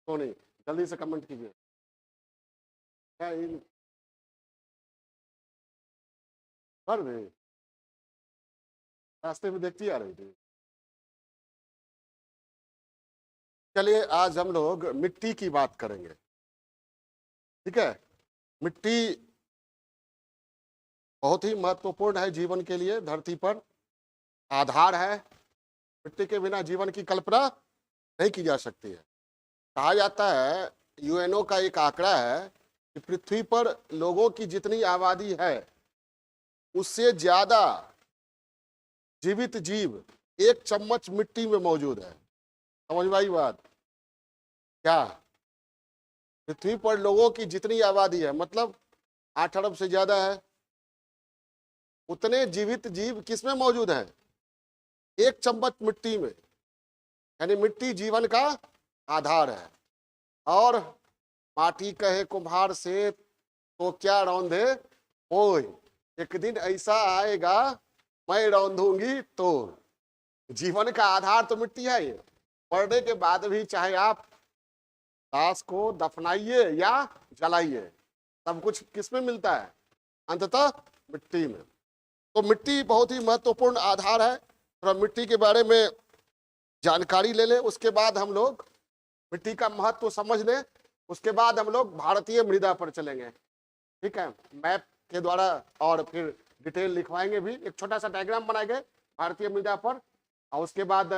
तो नहीं, जल्दी से कमेंट कीजिए। क्या कर रहे रास्ते में देखती आ रही थी। चलिए आज हम लोग मिट्टी की बात करेंगे, ठीक है। मिट्टी बहुत ही महत्वपूर्ण है जीवन के लिए, धरती पर आधार है। मिट्टी के बिना जीवन की कल्पना नहीं की जा सकती है। कहा जाता है, यूएनओ का एक आंकड़ा है कि पृथ्वी पर लोगों की जितनी आबादी है उससे ज्यादा जीवित जीव एक चम्मच मिट्टी में मौजूद है। समझ में आई बात? क्या पृथ्वी पर लोगों की जितनी आबादी है, मतलब 8 अरब से ज्यादा है, उतने जीवित जीव किसमें मौजूद है? एक चम्मच मिट्टी में। यानी मिट्टी जीवन का आधार है। और माटी कहे कुम्हार से तो क्या रौंदे ओए, एक दिन ऐसा आएगा मैं रौंदूंगी तो। जीवन का आधार तो मिट्टी है। ये मरने के बाद भी चाहे आप लाश को दफनाइए या जलाइए, सब कुछ किसमें मिलता है? अंततः मिट्टी में। तो मिट्टी बहुत ही महत्वपूर्ण आधार है। थोड़ा मिट्टी के बारे में जानकारी ले लें, उसके बाद हम लोग मिट्टी का महत्व समझ लें, उसके बाद हम लोग भारतीय मृदा पर चलेंगे, ठीक है। मैप के द्वारा और फिर डिटेल लिखवाएंगे भी, एक छोटा सा डायग्राम बनाएंगे भारतीय मृदा पर, और उसके बाद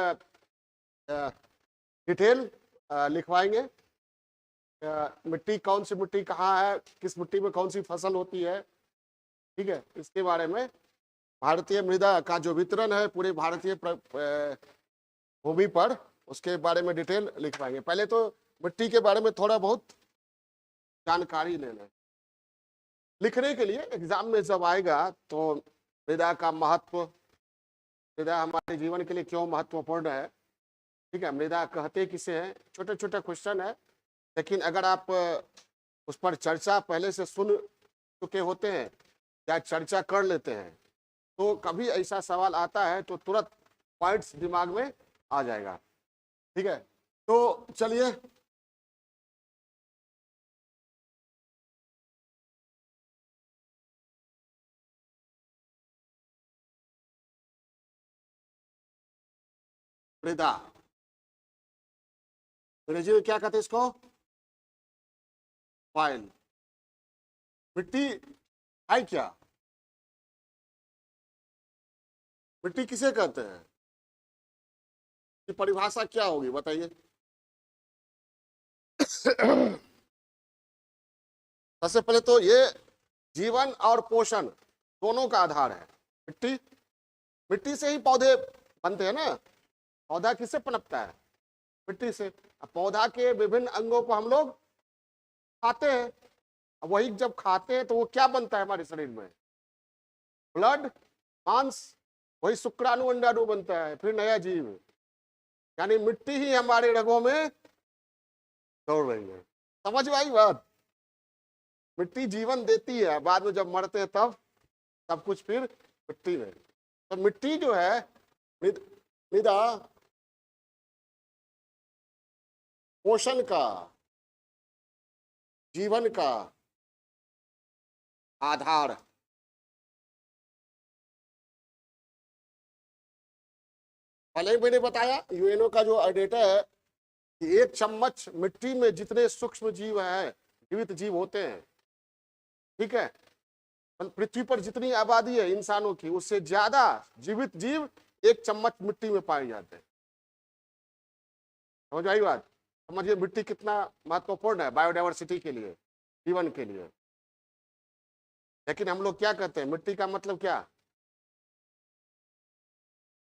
डिटेल लिखवाएंगे। मिट्टी, कौन सी मिट्टी कहाँ है, किस मिट्टी में कौन सी फसल होती है, ठीक है। इसके बारे में भारतीय मृदा का जो वितरण है पूरे भारतीय भूमि पर, उसके बारे में डिटेल लिखवाएंगे। पहले तो मिट्टी के बारे में थोड़ा बहुत जानकारी ले लें। लिखने के लिए एग्जाम में जब आएगा तो मृदा का महत्व, मृदा हमारे जीवन के लिए क्यों महत्वपूर्ण है, ठीक है। मृदा कहते किसे हैं, छोटे छोटे क्वेश्चन है, लेकिन अगर आप उस पर चर्चा पहले से सुन चुके होते हैं या चर्चा कर लेते हैं तो कभी ऐसा सवाल आता है तो तुरंत पॉइंट्स दिमाग में आ जाएगा, ठीक है। तो चलिए मृदा, अंग्रेजी में क्या कहते हैं इसको? फाइल। मिट्टी है क्या? मिट्टी किसे कहते हैं? की परिभाषा क्या होगी बताइए। सबसे पहले तो ये जीवन और पोषण दोनों का आधार है मिट्टी। मिट्टी से ही पौधे बनते हैं ना। पौधा किससे पनपता है? मिट्टी से। अब पौधा के विभिन्न अंगों को हम लोग खाते हैं। अब वही जब खाते हैं तो वो क्या बनता है हमारे शरीर में? ब्लड, मांस, वही शुक्राणु अंडाणु बनता है, फिर नया जीव। यानी मिट्टी ही हमारे रगों में दौड़ रही है। समझ में आई बात? मिट्टी जीवन देती है, बाद में जब मरते हैं तब सब कुछ फिर मिट्टी में। तो मिट्टी जो है मृदा पोषण का, जीवन का आधार। पहले मैंने बताया यूएनओ का जो डेटा है कि एक चम्मच मिट्टी में जितने सूक्ष्म जीव हैं, जीवित जीव होते हैं, ठीक है। पृथ्वी पर जितनी आबादी है इंसानों की उससे ज्यादा जीवित जीव एक चम्मच मिट्टी में पाए जाते हैं। समझ आई बात? समझिए मिट्टी कितना महत्वपूर्ण है बायोडाइवर्सिटी के लिए, जीवन के लिए। लेकिन हम लोग क्या कहते हैं, मिट्टी का मतलब क्या?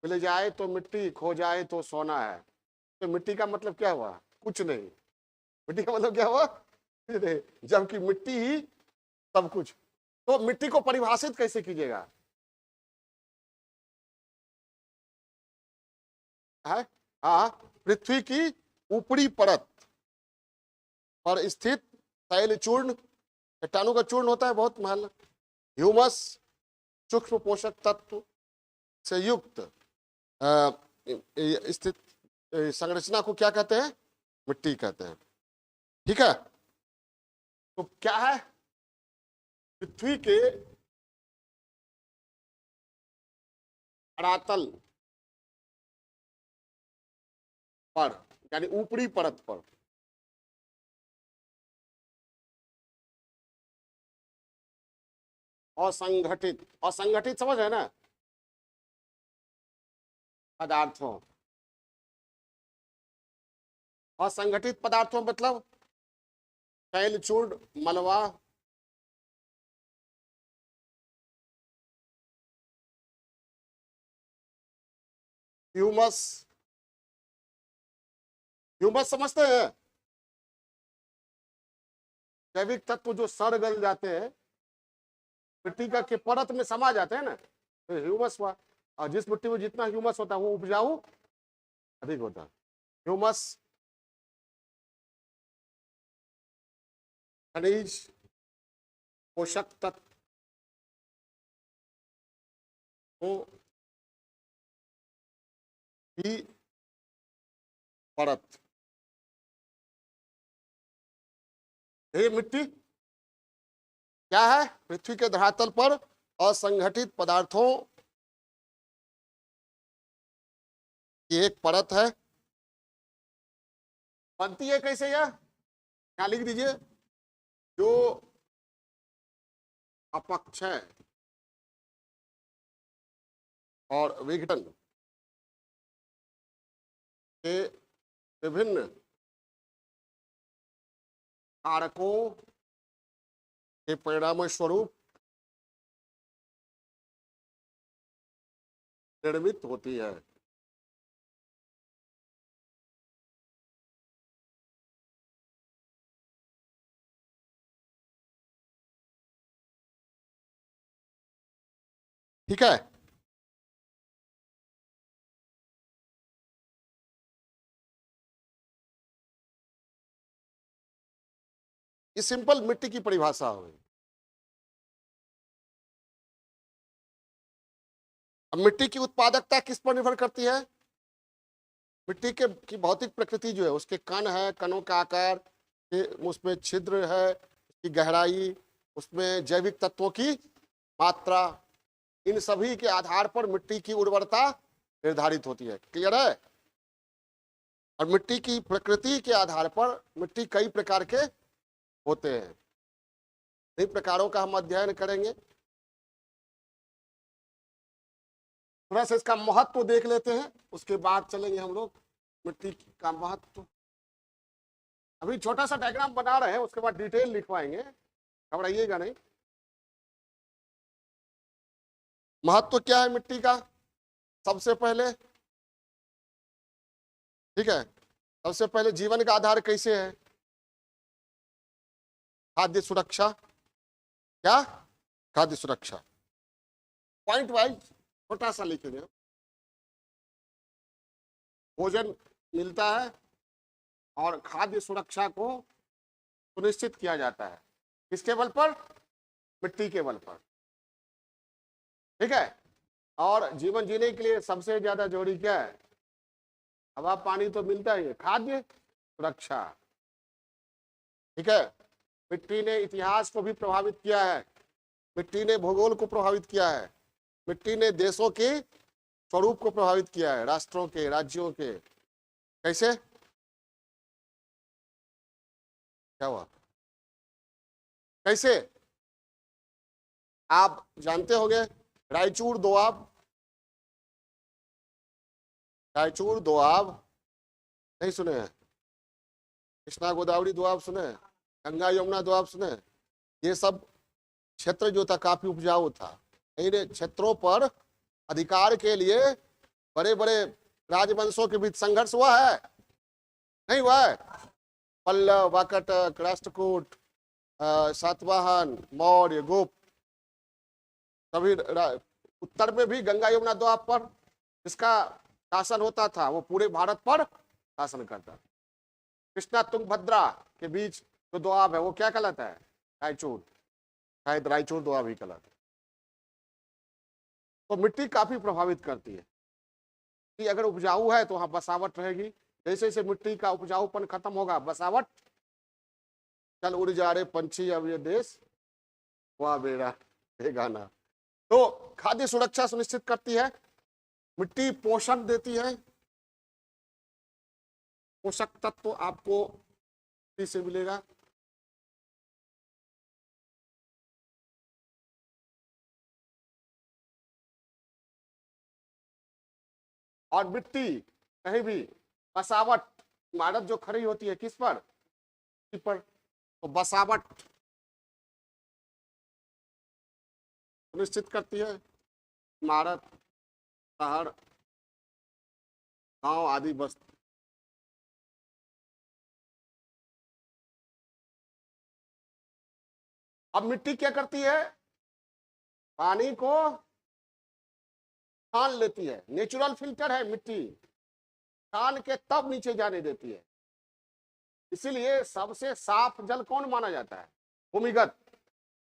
मिल जाए तो मिट्टी, खो जाए तो सोना है। तो मिट्टी का मतलब क्या हुआ? कुछ नहीं। मिट्टी का मतलब क्या हुआ? कुछ नहीं, जबकि मिट्टी ही सब कुछ। तो मिट्टी को परिभाषित कैसे कीजिएगा? है हाँ, पृथ्वी की ऊपरी परत पर स्थित तैल चूर्ण, चट्टानों का चूर्ण होता है बहुत महल, ह्यूमस, सूक्ष्म पोषक तत्व से युक्त स्थित संरचना को क्या कहते हैं? मिट्टी कहते हैं। ठीक है। तो क्या है, पृथ्वी के धरातल पर, यानी ऊपरी परत पर असंगठित, असंगठित समझ है ना, पदार्थों, असंगठित पदार्थों मतलब तैलचूर्ण, मलबा, ह्यूमस, ह्यूमस समझते हैं, जैविक तत्व जो सड़ गल जाते हैं, मिट्टी का के परत में समा जाते हैं ना, तो ह्यूमस हुआ। और जिस मिट्टी में जितना ह्यूमस होता है वो उपजाऊ अधिक होता है। ह्यूमस खनिज, पोषक तत्वों की परत, ये मिट्टी क्या है, पृथ्वी के धरातल पर असंगठित पदार्थों की एक परत है। बनती है कैसे, यह क्या लिख दीजिए, जो अपक्षय और विघटन के विभिन्न कारकों के परिणाम स्वरूप निर्मित होती है। ठीक है। ये सिंपल मिट्टी की परिभाषा हुई। अब मिट्टी की उत्पादकता किस पर निर्भर करती है, मिट्टी के की भौतिक प्रकृति जो है, उसके कण है, कणों का आकार, उसमें छिद्र है, उसकी गहराई, उसमें जैविक तत्वों की मात्रा, इन सभी के आधार पर मिट्टी की उर्वरता निर्धारित होती है। क्लियर है। और मिट्टी की प्रकृति के आधार पर मिट्टी कई प्रकार के होते हैं, कई प्रकारों का हम अध्ययन करेंगे। थोड़ा सा इसका महत्व देख लेते हैं, उसके बाद चलेंगे हम लोग मिट्टी का महत्व। अभी छोटा सा डायग्राम बना रहे हैं, उसके बाद डिटेल लिखवाएंगे, घबराइएगा नहीं। महत्व क्या है मिट्टी का, सबसे पहले, ठीक है, सबसे पहले जीवन का आधार कैसे है, खाद्य सुरक्षा, क्या, खाद्य सुरक्षा, पॉइंट वाइज छोटा सा लिखेंगे। भोजन मिलता है और खाद्य सुरक्षा को सुनिश्चित किया जाता है, किसके बल पर, मिट्टी के बल पर। ठीक है। और जीवन जीने के लिए सबसे ज्यादा जरूरी क्या है, हवा पानी तो मिलता ही है, खाद्य सुरक्षा। ठीक है। मिट्टी ने इतिहास को भी प्रभावित किया है, मिट्टी ने भूगोल को प्रभावित किया है, मिट्टी ने देशों के स्वरूप को प्रभावित किया है, राष्ट्रों के, राज्यों के। कैसे, क्या हुआ, कैसे, आप जानते होंगे रायचूर दोआब, रायचूर दोआब नहीं सुने हैं, कृष्णा गोदावरी दोआब सुने हैं, गंगा यमुना दोआब सुने हैं। ये सब क्षेत्र जो था काफी उपजाऊ था, इन क्षेत्रों पर अधिकार के लिए बड़े बड़े राजवंशों के बीच संघर्ष हुआ है, नहीं हुआ है, पल्लव, वाकाटक, राष्ट्रकूट, सातवाहन, मौर्य, गुप्त, सभी उत्तर में भी गंगा यमुना दोआब पर जिसका शासन होता था वो पूरे भारत पर शासन करता। कृष्णा तुंगभद्रा के बीच जो दोआब है वो क्या कहलाता है, रायचूर, शायद रायचूर दोआब ही कहलाता है। तो मिट्टी काफी प्रभावित करती है कि अगर उपजाऊ है तो वहां बसावट रहेगी, जैसे जैसे मिट्टी का उपजाऊपन खत्म होगा बसावट चल उड़ जा रहे पंछी अब ये देश हुआ बेड़ा बेगाना। तो खाद्य सुरक्षा सुनिश्चित करती है, मिट्टी पोषण देती है, पोषक तत्व आपको मिट्टी से मिलेगा। और मिट्टी कहीं भी बसावट, इमारत जो खड़ी होती है किस पर, तो बसावट सुनिश्चित करती है, इमारत, शहर, गांव आदि बस्ती। अब मिट्टी क्या करती है, पानी को छान लेती है, नेचुरल फिल्टर है मिट्टी, छान के तब नीचे जाने देती है। इसीलिए सबसे साफ जल कौन माना जाता है, भूमिगत।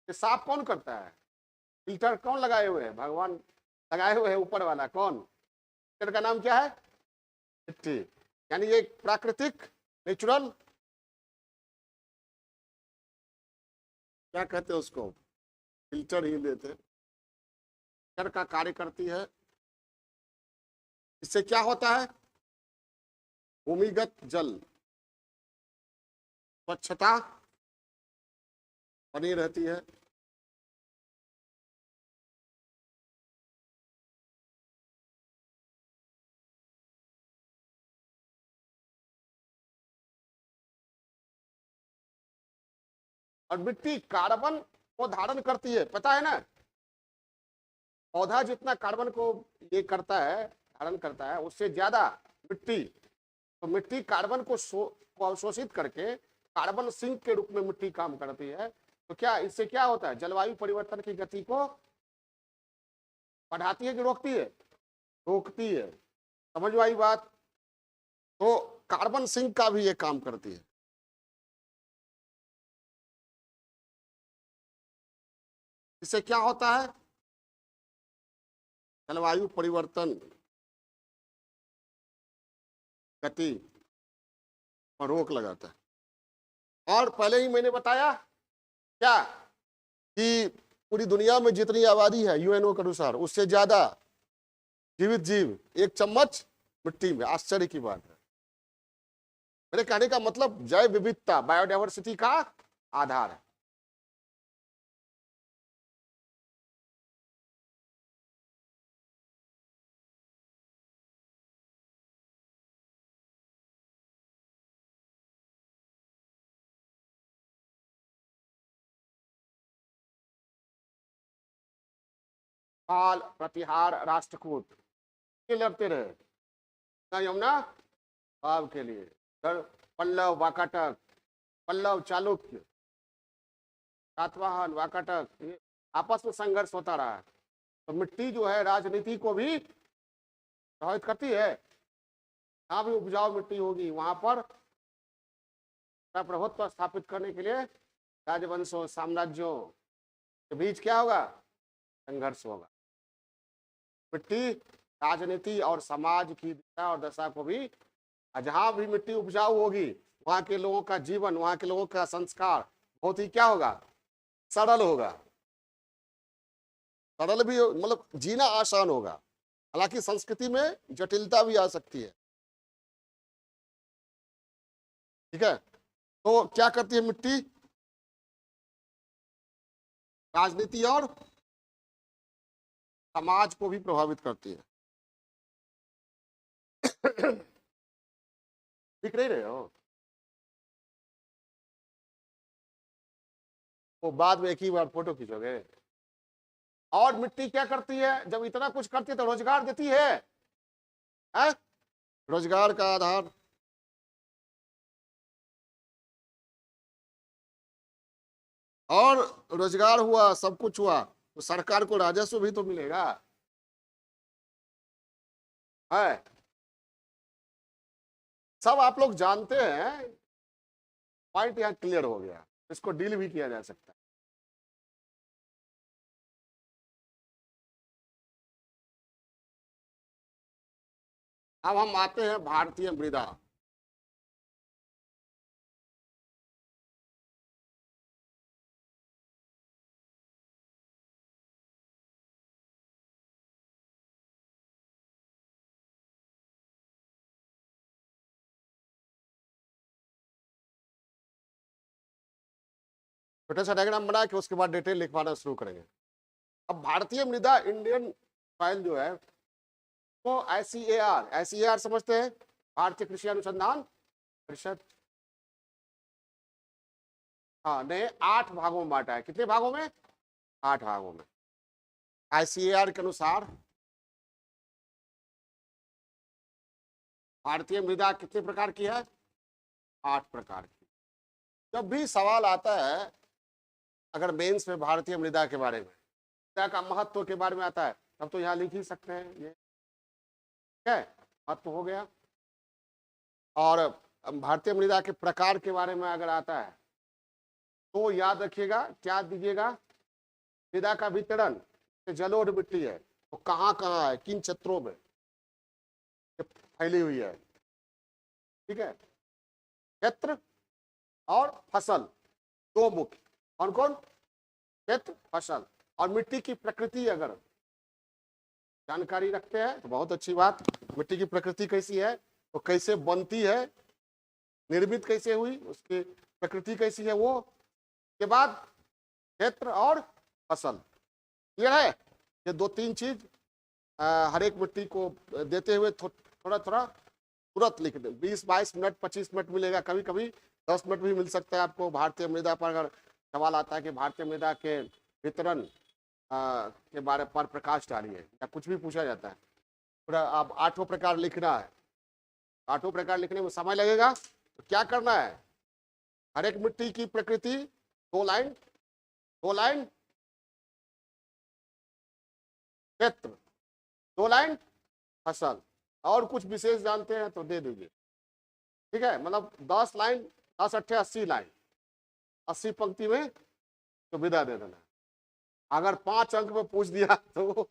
ये साफ कौन करता है, फिल्टर कौन लगाए हुए हैं, भगवान लगाए हुए हैं ऊपर वाला, कौन, फिल्टर का नाम क्या है, मिट्टी। यानी ये प्राकृतिक नेचुरल क्या कहते हैं उसको, फिल्टर ही लेते, फिल्टर का कार्य करती है। इससे क्या होता है, भूमिगत जल स्वच्छता बनी रहती है। और मिट्टी कार्बन को धारण करती है, पता है ना, पौधा जितना कार्बन को ये करता है, धारण करता है, उससे ज्यादा मिट्टी, तो मिट्टी कार्बन को अवशोषित करके कार्बन सिंक के रूप में मिट्टी काम करती है। तो क्या इससे क्या होता है, जलवायु परिवर्तन की गति को बढ़ाती है कि रोकती है, रोकती है। समझ में आई बात। तो कार्बन सिंक का भी ये काम करती है। इससे क्या होता है, जलवायु परिवर्तन गति पर रोक लगाता है। और पहले ही मैंने बताया क्या कि पूरी दुनिया में जितनी आबादी है यूएनओ के अनुसार, उससे ज्यादा जीवित जीव एक चम्मच मिट्टी में, आश्चर्य की बात है। मेरे कहने का मतलब जैव विविधता, बायोडायवर्सिटी का आधार है। काल प्रतिहार राष्ट्रकूट ये लड़ते रहे यमुना भाव के लिए, पल्लव वाकाटक, पल्लव चालुक्य, सातवाहन वाकाटक, ये आपस में संघर्ष होता रहा है। तो मिट्टी जो है राजनीति को भी प्रभावित करती है। जहाँ भी उपजाऊ मिट्टी होगी वहां पर प्रभुत्व स्थापित करने के लिए राजवंशों, साम्राज्यों के बीच क्या होगा, संघर्ष होगा। मिट्टी राजनीति और समाज की दिशा और दशा को भी, जहां भी मिट्टी उपजाऊ होगी वहां के लोगों का जीवन, वहां के लोगों का संस्कार बहुत ही क्या होगा, सरल होगा। सरल भी मतलब जीना आसान होगा, हालांकि संस्कृति में जटिलता भी आ सकती है। ठीक है, तो क्या करती है मिट्टी, राजनीति और समाज को भी प्रभावित करती है। दिख नहीं रहे हो, वो बाद में एक ही बार फोटो खींचोगे। और मिट्टी क्या करती है, जब इतना कुछ करती है तो रोजगार देती है? रोजगार का आधार, और रोजगार हुआ, सब कुछ हुआ, तो सरकार को राजस्व भी तो मिलेगा, है। सब आप लोग जानते हैं, पॉइंट यहाँ क्लियर हो गया, इसको डील भी किया जा सकता है। अब हम आते हैं भारतीय मृदा। छोटा सा डायग्राम बना के उसके बाद डिटेल लिखवाना शुरू करेंगे। अब भारतीय मृदा इंडियन सॉइल जो है वो ICAR समझते हैं, भारतीय कृषि अनुसंधान परिषद। हाँ ने 8 भागों में बांटा है। कितने भागों में? 8 भागों में। ICAR के अनुसार भारतीय मृदा कितने प्रकार की है? 8 प्रकार की। जब भी सवाल आता है अगर मेंस में भारतीय मृदा के बारे में, मृदा का महत्व के बारे में आता है, तब तो यहाँ लिख ही सकते हैं ये, ठीक है, महत्व हो गया। और भारतीय मृदा के प्रकार के बारे में अगर आता है तो याद रखिएगा, क्या दीजिएगा, मृदा का वितरण, जलोढ़ मिट्टी है तो कहाँ कहाँ है, किन क्षेत्रों में फैली हुई है, ठीक है। क्षेत्र और फसल दो मुख्य, कौन कौन? क्षेत्र, फसल। और मिट्टी की प्रकृति अगर जानकारी रखते हैं तो बहुत अच्छी बात। मिट्टी की प्रकृति कैसी है, वो कैसे बनती है, निर्मित कैसे हुई, उसकी प्रकृति कैसी है, वो के बाद क्षेत्र और फसल। क्लियर है? ये 2-3 चीज हर एक मिट्टी को देते हुए थोड़ा थोड़ा तुरंत लिख दे। 20-22 मिनट 25 मिनट मिलेगा, कभी कभी 10 मिनट भी मिल सकता है आपको। भारतीय मृदा पर अगर सवाल आता है कि भारतीय मृदा के वितरण के बारे पर प्रकाश डालिए या कुछ भी पूछा जाता है, पूरा आप 8 प्रकार लिखना है। 8 प्रकार लिखने में समय लगेगा, तो क्या करना है, हर एक मिट्टी की प्रकृति 2 लाइन क्षेत्र, 2 लाइन फसल, और कुछ विशेष जानते हैं तो दे दीजिए, ठीक है। मतलब 10 लाइन, 10 8 80 लाइन, 80 पंक्ति में तो विदा दे देना। अगर 5 अंक में पूछ दिया तो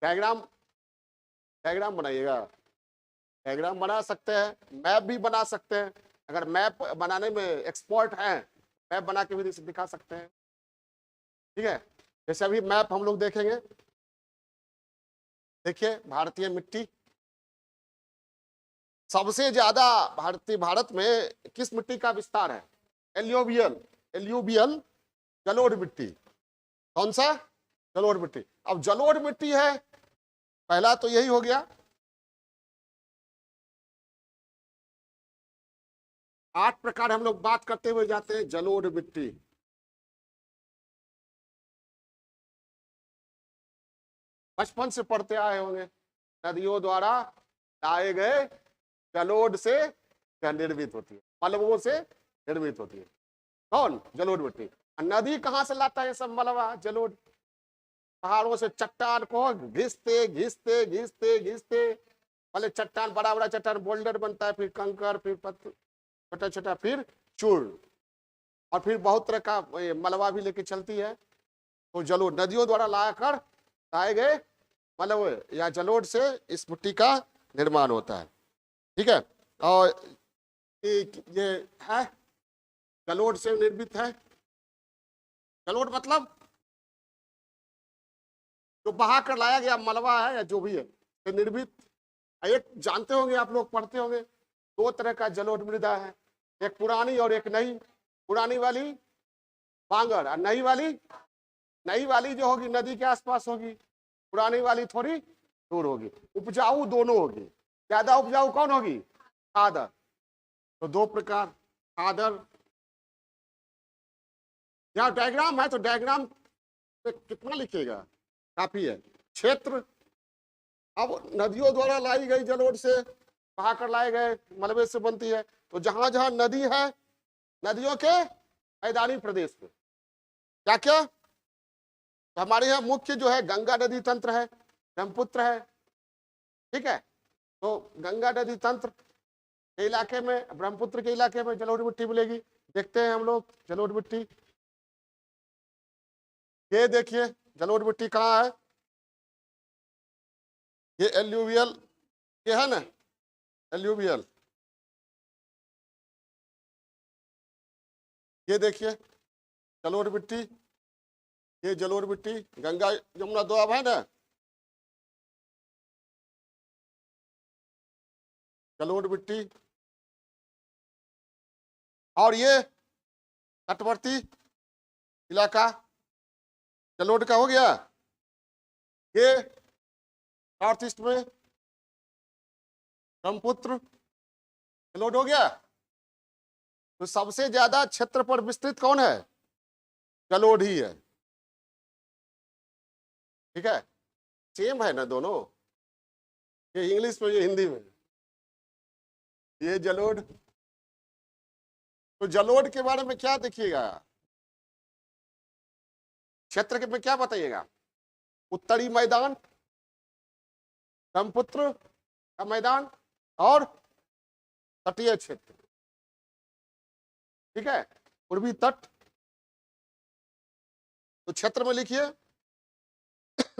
डायग्राम बनाइएगा। डायग्राम बना सकते हैं, मैप भी बना सकते हैं। अगर मैप बनाने में एक्सपर्ट हैं, मैप बना के भी दिखा सकते हैं, ठीक है। जैसे अभी मैप हम लोग देखेंगे, देखिए भारतीय मिट्टी सबसे ज्यादा भारत में किस मिट्टी का विस्तार है? एल्यूवियल जलोढ़ मिट्टी। कौन सा? जलोढ़ मिट्टी। अब जलोढ़ मिट्टी है, पहला तो यही हो गया। 8 प्रकार हम लोग बात करते हुए जाते हैं। जलोढ़ मिट्टी, बचपन से पढ़ते आए होंगे, नदियों द्वारा लाए गए जलोढ़ से निर्मित होती है, मलबों से निर्मित होती है। कौन? जलोढ़ मिट्टी। नदी कहां से लाता है सब मलबा, जलोढ़? पहाड़ों से चट्टान को घिसते घिसते घिसते घिसते, पहले चट्टान, बड़ा बड़ा चट्टान बोल्डर बनता है, फिर कंकर, फिर पत्थर, छोटा छोटा, फिर चूर्ण, और फिर बहुत तरह का मलबा भी लेके चलती है। तो जलोढ़ नदियों द्वारा लाकर लाए गए मलबे या जलोढ़ से इस मिट्टी का निर्माण होता है, ठीक है। और ये है जलोढ़ से निर्मित है। जलोढ़ मतलब जो बहा कर लाया गया मलबा है या जो भी है, निर्मित। एक जानते होंगे आप लोग, पढ़ते होंगे, 2 तरह का जलोढ़ मृदा है, एक पुरानी और एक नई। पुरानी वाली बांगर, और नई वाली जो होगी नदी के आसपास होगी, पुरानी वाली थोड़ी दूर होगी। उपजाऊ दोनों होगी। ज्यादा उपजाऊ कौन होगी? खादर। तो 2 प्रकार, खादर। यहाँ डायग्राम है तो डायग्राम पे कितना लिखिएगा, काफी है। क्षेत्र, अब नदियों द्वारा लाई गई जलोढ़ से बहाकर लाए गए मलबे से बनती है। तो जहां जहां नदी है, नदियों के मैदानी प्रदेश में क्या क्या, तो हमारे यहाँ मुख्य जो है गंगा नदी तंत्र है, ब्रह्मपुत्र है, ठीक है। तो गंगा नदी तंत्र के इलाके में, ब्रह्मपुत्र के इलाके में जलोढ़ मिट्टी मिलेगी। देखते हैं हम लोग जलोढ़ मिट्टी। ये देखिए जलोढ़ मिट्टी कहाँ है, ये एल्यूवियल, ये है ना एल्यूवियल। ये देखिए जलोढ़ मिट्टी, ये जलोढ़ मिट्टी गंगा यमुना दोआब है ना, जलोढ़ मिट्टी। और ये तटवर्ती इलाका जलोढ़ का हो गया। ये नॉर्थ ईस्ट में ब्रह्मपुत्र जलोढ़ हो गया। तो सबसे ज्यादा क्षेत्र पर विस्तृत कौन है? जलोढ़ ही है। ठीक है, सेम है ना दोनों, ये इंग्लिश में ये हिंदी में। ये जलोढ़, तो जलोढ़ के बारे में क्या देखिएगा, क्षेत्र के में क्या बताइएगा? उत्तरी मैदान, ब्रह्मपुत्र का मैदान और तटीय क्षेत्र। ठीक है, पूर्वी तट। तो क्षेत्र में लिखिए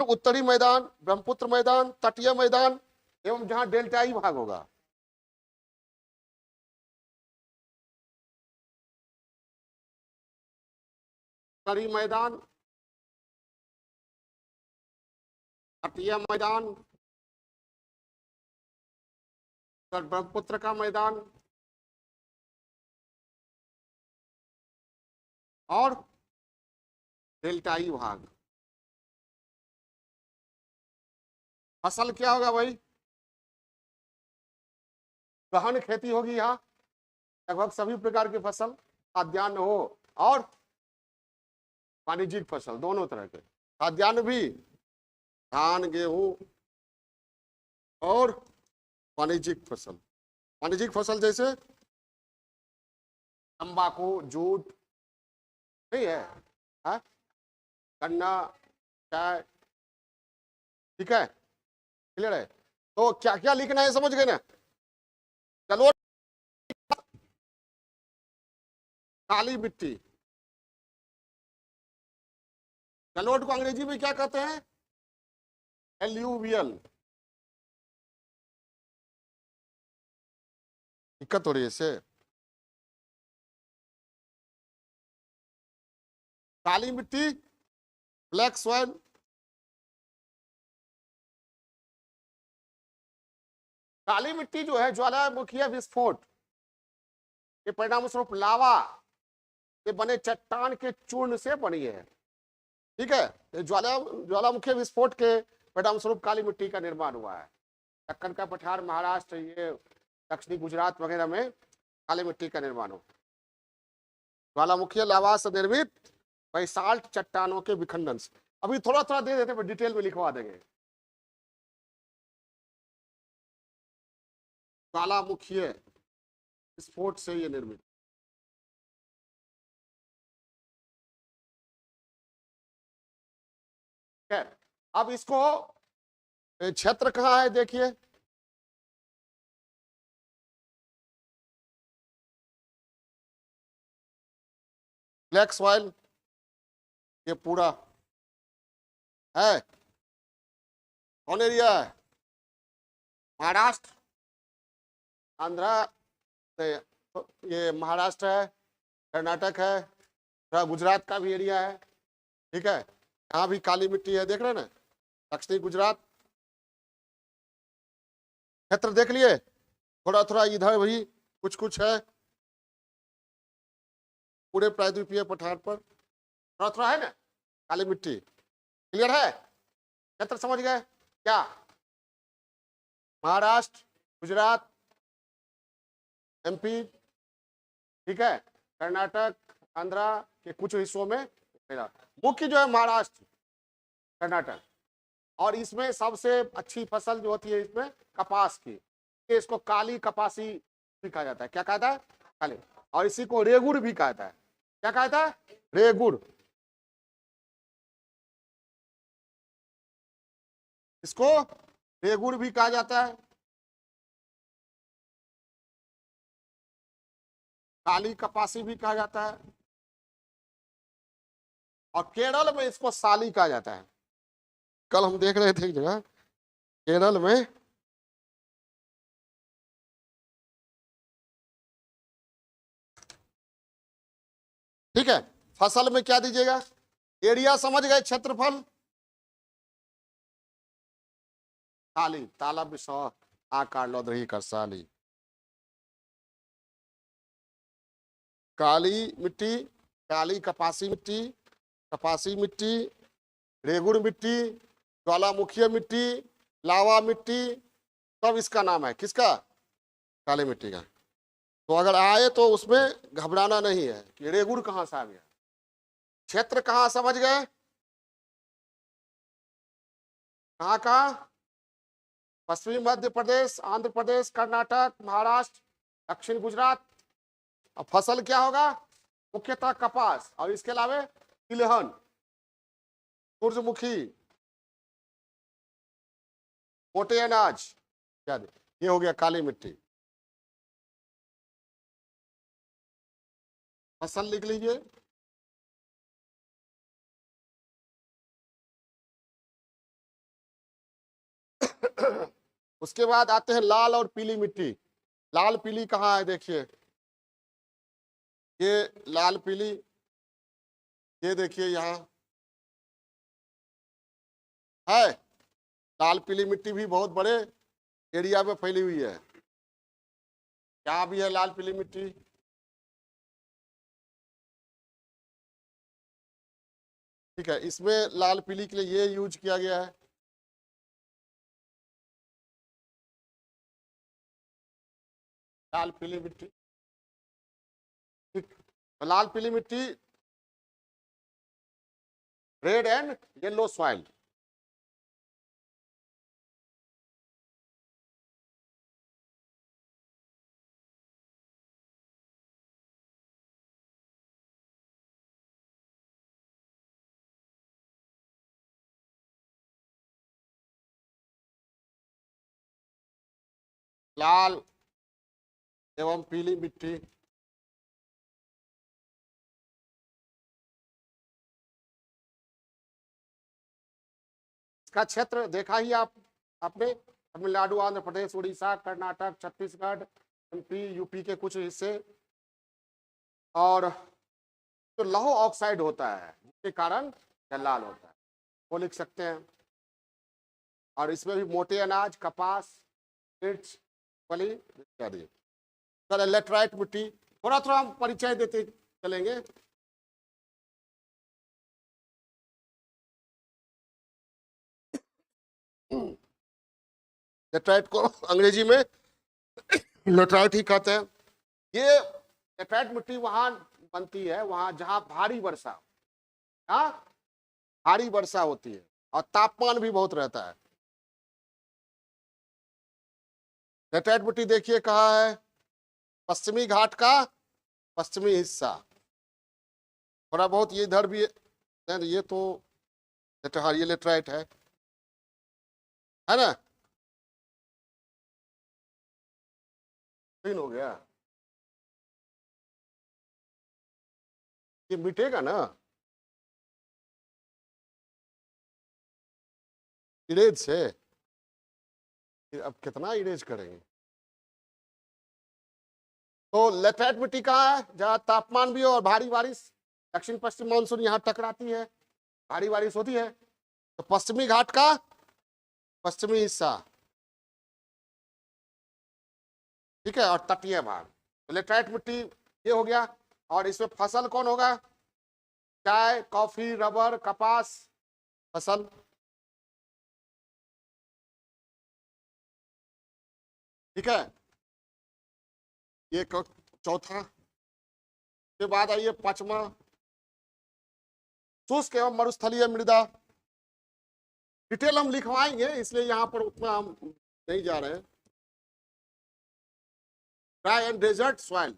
उत्तरी मैदान, ब्रह्मपुत्र मैदान, तटीय मैदान एवं जहां डेल्टाई भाग होगा। उत्तरी मैदान, तटीय मैदान, ब्रह्मपुत्र का मैदान और डेल्टाई भाग। फसल क्या होगा भाई? गहन खेती होगी यहाँ, लगभग सभी प्रकार की फसल, खाद्यान्न हो और वाणिज्यिक फसल, दोनों तरह के। खाद्यान्न भी धान, गेहूं और वाणिज्यिक फसल। वाणिज्यिक फसल जैसे तंबाकू, जूट, नहीं है, हाँ? गन्ना, चाय। ठीक है, क्लियर है? तो क्या क्या लिखना है समझ गए ना? चलो, काली मिट्टी, जलोढ़ को अंग्रेजी में क्या कहते हैं? एल्यूवियल। दिक्कत हो रही है इससे। काली मिट्टी, ब्लैक सॉइल। काली मिट्टी जो है ज्वालामुखीय विस्फोट के परिणाम स्वरूप लावा से बने चट्टान के चूर्ण से बनी है। ठीक है, ज्वालामुखीय विस्फोट के परिणाम स्वरूप काली मिट्टी का निर्माण हुआ है। दक्कन का पठार, महाराष्ट्र, ये दक्षिणी गुजरात वगैरह में काली मिट्टी का निर्माण हो। ज्वालामुखीय लावा से निर्मित बैसाल्ट चट्टानों के विखंडन से। अभी थोड़ा थोड़ा दे देते, डिटेल में लिखवा देंगे। ज्वालामुखीय विस्फोट से ये निर्मित। है, अब इसको क्षेत्र कहाँ है देखिए, ब्लैक सॉइल ये पूरा है। कौन एरिया है? महाराष्ट्र, आंध्रा, ये महाराष्ट्र है, कर्नाटक है, थोड़ा गुजरात का भी एरिया है। ठीक है, यहाँ भी काली मिट्टी है, देख रहे हैं ना, दक्षिणी गुजरात। क्षेत्र देख लिए, थोड़ा थोड़ा इधर भी कुछ कुछ है, पूरे प्रायद्वीपीय पठार पर थोड़ा थोड़ा है ना काली मिट्टी। क्लियर है? क्षेत्र समझ गए क्या? महाराष्ट्र, गुजरात, एमपी, ठीक है, कर्नाटक, आंध्रा के कुछ हिस्सों में मिला। मुख्य जो है महाराष्ट्र, कर्नाटक, और इसमें सबसे अच्छी फसल जो होती है इसमें कपास की। इसको काली कपासी भी कहा जाता है। क्या कहता है? काली। और इसी को रेगुड़ भी कहता है। क्या कहता है? रेगुड़। इसको रेगुड़ भी कहा जाता है, काली कपासी भी कहा जाता है, और केरल में इसको साली कहा जाता है। कल हम देख रहे थे एक जगह केरल में ठीक है, फसल में क्या दीजिएगा? एरिया समझ गए, क्षेत्रफल। साली, तालब सौ आकार लौदरही कर साली। काली मिट्टी, काली कपासी मिट्टी, रेगुड़ मिट्टी, ज्वालामुखीय मिट्टी, लावा मिट्टी, सब इसका नाम है। किसका? काली मिट्टी का। तो अगर आए तो उसमें घबराना नहीं है कि रेगुड़ कहां से आ गया। क्षेत्र कहां समझ गए? कहां कहां? पश्चिमी मध्य प्रदेश, आंध्र प्रदेश, कर्नाटक, महाराष्ट्र, दक्षिण गुजरात। अब फसल क्या होगा? मुख्यतः कपास, और इसके अलावा तिलहन, सूरजमुखी, मोटे अनाज, ये हो गया काली मिट्टी। फसल लिख लीजिए। उसके बाद आते हैं लाल और पीली मिट्टी। लाल पीली कहाँ है? देखिए ये लाल पीली, ये देखिए यहाँ है। लाल पीली मिट्टी भी बहुत बड़े एरिया में फैली हुई है। क्या भी है लाल पीली मिट्टी? ठीक है, इसमें लाल पीली के लिए ये यूज किया गया है। लाल पीली मिट्टी, ठीक। लाल पीली मिट्टी, रेड एंड येलो सॉइल। लाल एवं पीली मिट्टी, इसका क्षेत्र देखा ही आपने। तमिलनाडु, आंध्र प्रदेश, उड़ीसा, कर्नाटक, छत्तीसगढ़, एमपी, यूपी के कुछ हिस्से। और जो लौह ऑक्साइड होता है जिसके कारण यह लाल होता है, वो लिख सकते हैं। और इसमें भी मोटे अनाज, कपास, मिर्च, फली इत्यादि। सर लेटराइट मिट्टी, थोड़ा थोड़ा हम परिचय देते चलेंगे। लेटराइट को अंग्रेजी में लेटराइट ही कहते हैं। ये लेटराइट मिट्टी वहां बनती है वहां जहां भारी वर्षा, हाँ भारी वर्षा होती है और तापमान भी बहुत रहता है। लेटराइट मिट्टी देखिए कहाँ है? पश्चिमी घाट का पश्चिमी हिस्सा। थोड़ा बहुत ये इधर भी है, ये तो हाँ ये लेटराइट है ना? क्लीन हो गया, ये मिटेगा ना इरेज से। अब कितना इरेज करेंगे? तो लेटराइट मिट्टी कहाँ है? जहाँ तापमान भी हो और भारी बारिश, दक्षिण पश्चिम मानसून यहाँ टकराती है, भारी बारिश होती है। तो पश्चिमी घाट का पश्चिमी हिस्सा, ठीक है, और तटीय भाग। तो लेटराइट मिट्टी ये हो गया। और इसमें फसल कौन होगा? चाय, कॉफी, रबर, कपास फसल। ठीक है, ये चौथा। के बाद आइए पांचवा, शुष्क एवं मरुस्थलीय मृदा। डिटेल हम लिखवाएंगे इसलिए यहां पर उतना हम नहीं जा रहे हैं। ड्राई एंड डेजर्ट सॉइल,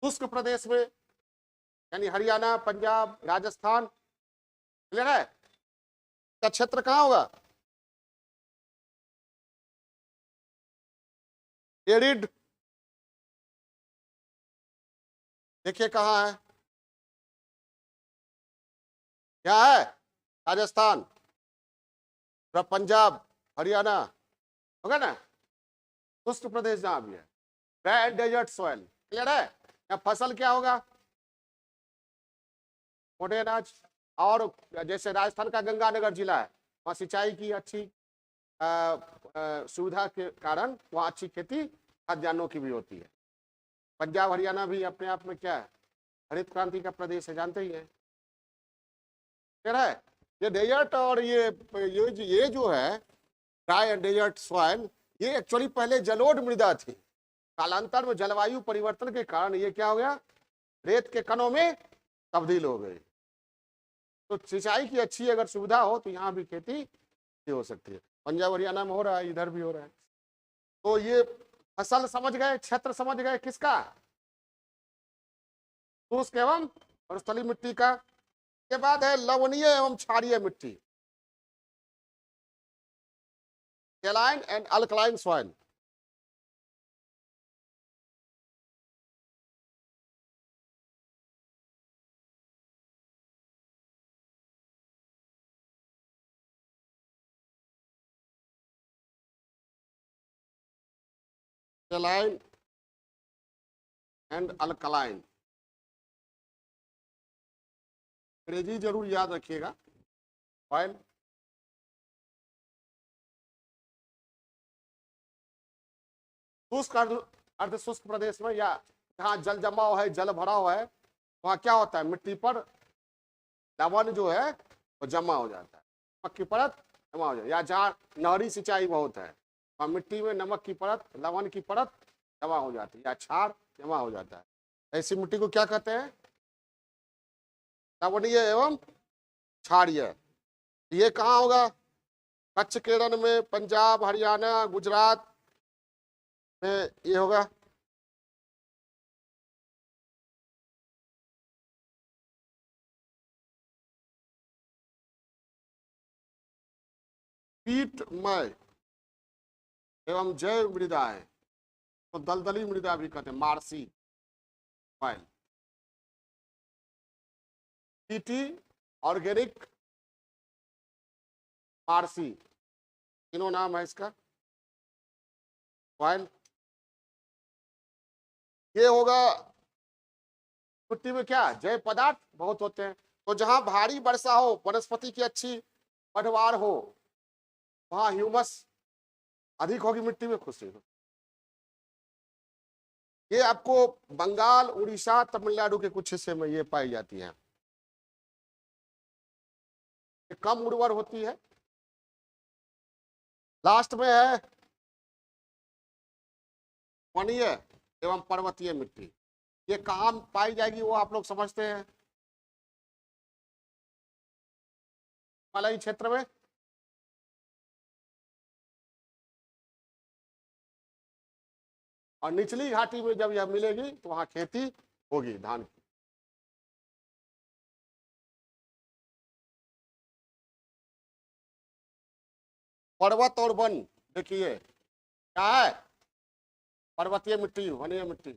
शुष्क प्रदेश में यानी हरियाणा, पंजाब, राजस्थान, क्लियर है? का क्षेत्र कहां होगा? एरिड, देखिए कहां है? क्या है? राजस्थान, पंजाब, हरियाणा, होगा ना? शुष्क प्रदेश जहां भी है, dry and desert soil, clear है? या फसल क्या होगा? मोटे अनाज। और जैसे राजस्थान का गंगानगर जिला है, वहाँ सिंचाई की अच्छी सुविधा के कारण वहाँ अच्छी खेती खाद्यान्नों की भी होती है। पंजाब हरियाणा भी अपने आप में क्या है, हरित क्रांति का प्रदेश है, जानते ही है। कह रहा है ये डेजर्ट और ये जो है ड्राई एंड डेजर्ट सॉइल, ये एक्चुअली पहले जलोढ़ मृदा थी। कालांतर में जलवायु परिवर्तन के कारण ये क्या हो गया, रेत के कणों में तब्दील हो गई। तो सिंचाई की अच्छी अगर सुविधा हो तो यहाँ भी खेती हो सकती है। पंजाब हरियाणा में हो रहा है, इधर भी हो रहा है। तो ये फसल समझ गए, क्षेत्र समझ गए किसका, शुष्क एवं और स्थलीय मिट्टी का। के बाद है लवणीय एवं क्षारीय मिट्टी, align and alkaline soil. Align and alkaline, अंग्रेजी जरूर याद रखिएगा। सॉइल शुष्क अर्ध शुष्क प्रदेश में या जहाँ जल जमाव है, जल भराव है, वहां क्या होता है, मिट्टी पर लवण जो है वो जमा हो जाता है, नमक की परत जमा हो जाती है। या जहाँ नहरी सिंचाई बहुत है वहाँ मिट्टी में नमक की परत, लवण की परत जमा हो जाती है या क्षार जमा हो जाता है। ऐसी मिट्टी को क्या कहते हैं, लवणीय एवं क्षारीय। ये कहाँ होगा, कच्छ केरल में, पंजाब हरियाणा गुजरात में ये होगा। पीटमय एवं जैव मृदाएं, तो दलदली मृदा भी कहते हैं, marshy soil. Peaty organic marshy, तीनों नाम है इसका सॉइल। ये होगा मिट्टी में क्या, जैव पदार्थ बहुत होते हैं। तो जहां भारी वर्षा हो, वनस्पति की अच्छी पैदावार हो, वहां ह्यूमस अधिक होगी मिट्टी में, खुशी हो। ये आपको बंगाल, उड़ीसा, तमिलनाडु के कुछ हिस्से में ये पाई जाती है। ये कम उर्वर होती है। लास्ट में है वनीय एवं पर्वतीय मिट्टी। ये कहाँ पाई जाएगी वो आप लोग समझते हैं, हिमालयी क्षेत्र में। और निचली घाटी में जब यह मिलेगी तो वहां खेती होगी धान की। पर्वत और वन देखिए क्या है, पर्वतीय मिट्टी, वनीय मिट्टी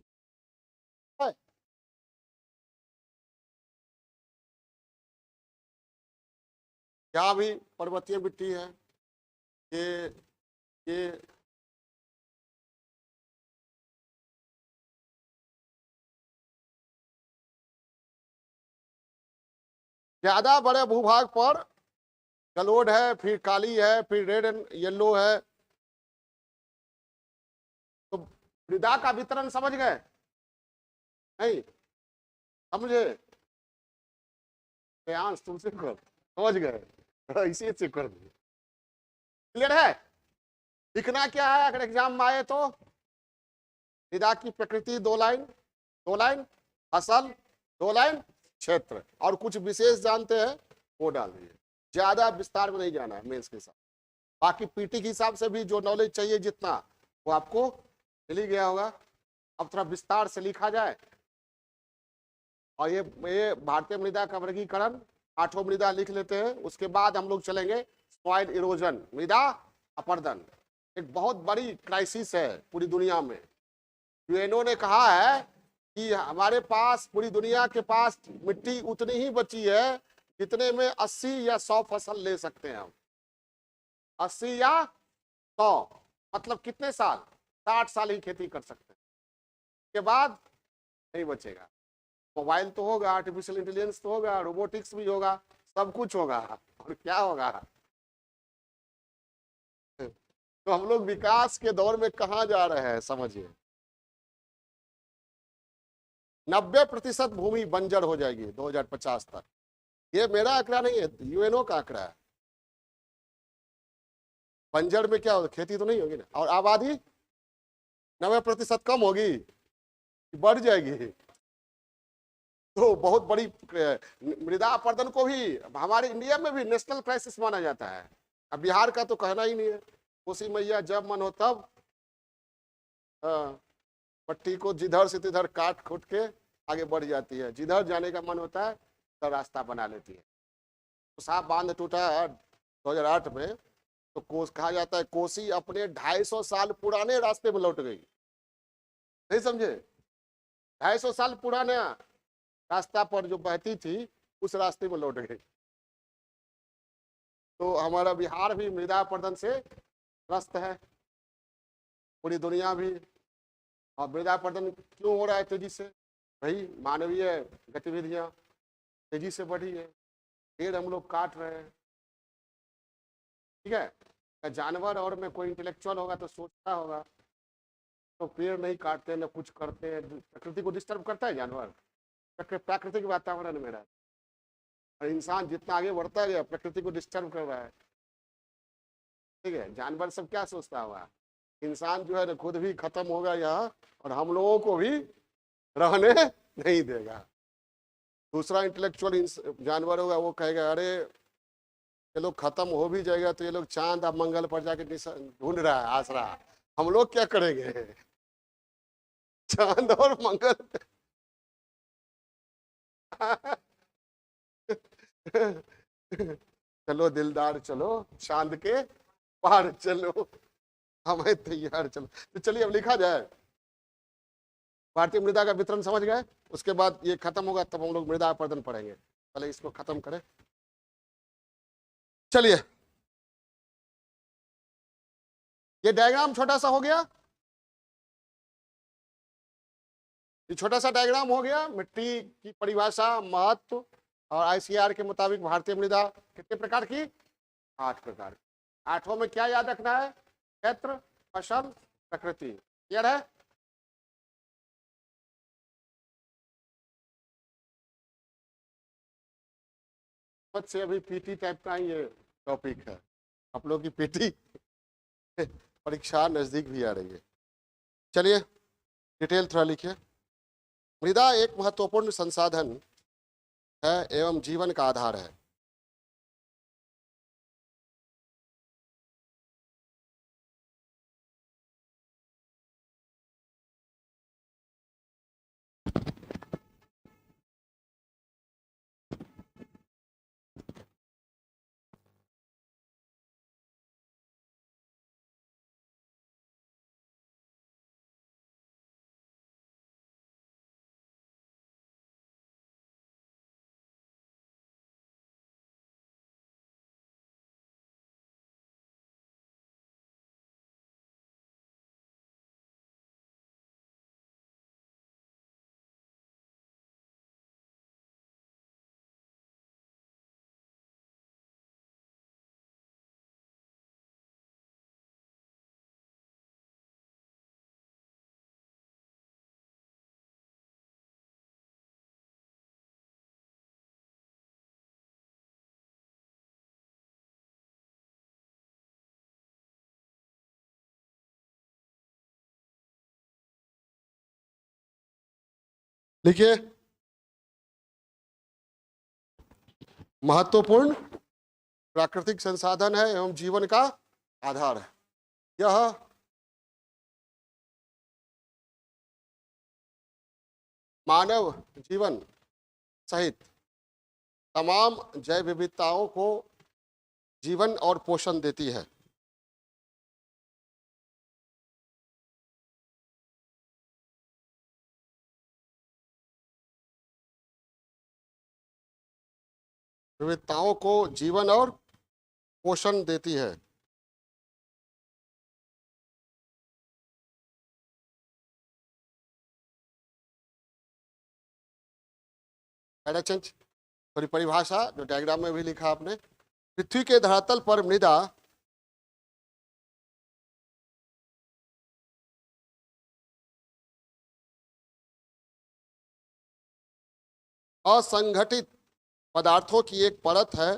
है। क्या भी पर्वतीय मिट्टी है, ये ज्यादा बड़े भूभाग पर जलोढ़ है, फिर काली है, फिर रेड एंड येलो है। तो मृदा का वितरण समझ गए, नहीं समझे, तुमसे समझ गए, इसी से कर दिए। क्लियर है। लिखना क्या है अगर एग्जाम में आए तो, मृदा की प्रकृति 2 लाइन, 2 लाइन फसल, 2 लाइन क्षेत्र, और कुछ विशेष जानते हैं वो डाल दीजिए। ज्यादा विस्तार में नहीं जाना है मेंस के साथ। बाकी पीटी के हिसाब से भी जो नॉलेज चाहिए जितना वो आपको मिल ही गया होगा। अब थोड़ा विस्तार से लिखा जाए। और ये भारतीय मृदा का वर्गीकरण 8 मृदा लिख लेते हैं। उसके बाद हम लोग चलेंगे सॉइल इरोजन, मृदा अपरदन। एक बहुत बड़ी क्राइसिस है पूरी दुनिया में। यूएनओ ने कहा है कि हमारे पास, पूरी दुनिया के पास मिट्टी उतनी ही बची है जितने में 80 या 100 फसल ले सकते हैं हम। 80 या 100 मतलब कितने साल, 60 साल ही खेती कर सकते हैं, के बाद नहीं बचेगा। मोबाइल तो होगा, आर्टिफिशियल इंटेलिजेंस तो होगा, रोबोटिक्स भी होगा, सब कुछ होगा, और क्या होगा। तो हम लोग विकास के दौर में कहाँ जा रहे हैं समझिए। 90% भूमि बंजर हो जाएगी 2050 तक। ये मेरा आंकड़ा नहीं है, यूएनओ का आंकड़ा है। बंजर में क्या होगा, खेती तो नहीं होगी ना। और आबादी 90% कम होगी, बढ़ जाएगी। तो बहुत बड़ी मृदा अपरदन को भी हमारे इंडिया में भी नेशनल क्राइसिस माना जाता है। अब बिहार का तो कहना ही नहीं है। कोसी मैया जब मन हो तब पट्टी को जिधर से तिधर काट खोट के आगे बढ़ जाती है, जिधर जाने का मन होता है तो रास्ता बना लेती है। तो साफ बांध टूटा 2008 में, तो कहा जाता है कोसी अपने 250 साल पुराने रास्ते में लौट गई। नहीं समझे, 250 साल पुराना रास्ता पर जो बहती थी उस रास्ते में लौट गई। तो हमारा बिहार भी मृदा अपरदन से ग्रस्त है, पूरी दुनिया भी। और मृदा अपरदन क्यों हो रहा है तेजी से? भाई मानवीय गतिविधियां तेजी से बढ़ी है, पेड़ हम लोग काट रहे हैं। ठीक है, जानवर और में कोई इंटेलेक्चुअल होगा तो सोचता होगा, तो पेड़ नहीं काटते न कुछ करते हैं। प्रकृति को डिस्टर्ब करता है जानवर, प्राकृतिक वातावरण में रहता। और इंसान जितना आगे बढ़ता गया प्रकृति को डिस्टर्ब कर रहा है। ठीक है, जानवर सब क्या सोचता होगा, इंसान जो है ना खुद भी खत्म होगा यहाँ, और हम लोगों को भी रहने नहीं देगा। दूसरा इंटेलेक्चुअल जानवर होगा, वो कहेगा अरे ये लोग खत्म हो भी जाएगा तो ये लोग चांद और मंगल पर जाके ढूंढ रहा है आसरा, हम लोग क्या करेंगे चांद और मंगल चलो दिलदार चलो, चांद के पार चलो, हमें तैयार चलो। तो चलिए अब लिखा जाए। भारतीय मृदा का वितरण समझ गए, उसके बाद ये खत्म होगा तब हम लोग मृदा अपरदन पढ़ेंगे। पहले इसको खत्म करें। चलिए, ये डायग्राम छोटा सा हो गया, ये छोटा सा डायग्राम हो गया। मिट्टी की परिभाषा, महत्व और आईसीआर के मुताबिक भारतीय मृदा कितने प्रकार की? 8 प्रकार की। 8 में क्या याद रखना है? क्षेत्र, फसल, प्रकृति। क्लियर है? से अभी पीटी टाइप का ही ये टॉपिक है। आप लोग की पीटी परीक्षा नजदीक भी आ रही है। चलिए डिटेल थोड़ा लिखिए। मृदा एक महत्वपूर्ण संसाधन है एवं जीवन का आधार है। लिखिए, महत्वपूर्ण प्राकृतिक संसाधन है एवं जीवन का आधार है। यह मानव जीवन सहित तमाम जैव विविधताओं को जीवन और पोषण देती है। विविधताओं को जीवन और पोषण देती है। थोड़ी परिभाषा जो डायग्राम में भी लिखा आपने। पृथ्वी के धरातल पर मृदा असंगठित पदार्थों की एक परत है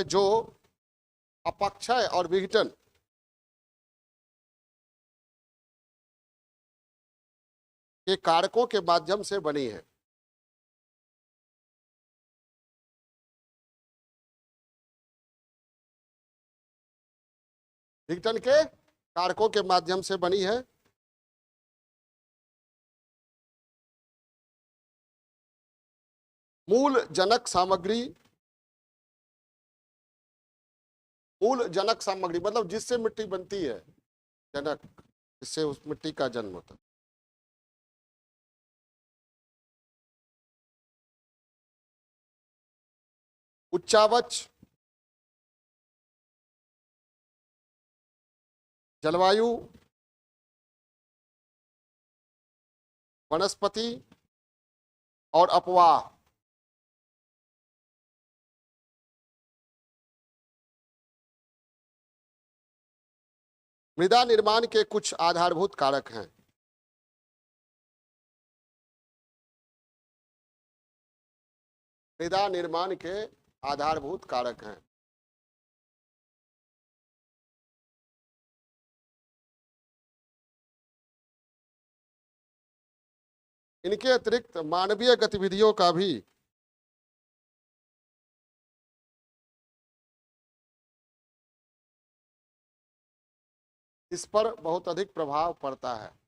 जो अपक्षय और विघटन के कारकों के माध्यम से बनी है। विघटन के कारकों के माध्यम से बनी है। मूल जनक सामग्री मतलब जिससे मिट्टी बनती है, जनक, जिससे उस मिट्टी का जन्म होता है। उच्चावच, जलवायु, वनस्पति और अपवाह। मृदा निर्माण के कुछ आधारभूत कारक हैं। मृदा निर्माण के आधारभूत कारक हैं। इनके अतिरिक्त मानवीय गतिविधियों का भी इस पर बहुत अधिक प्रभाव पड़ता है।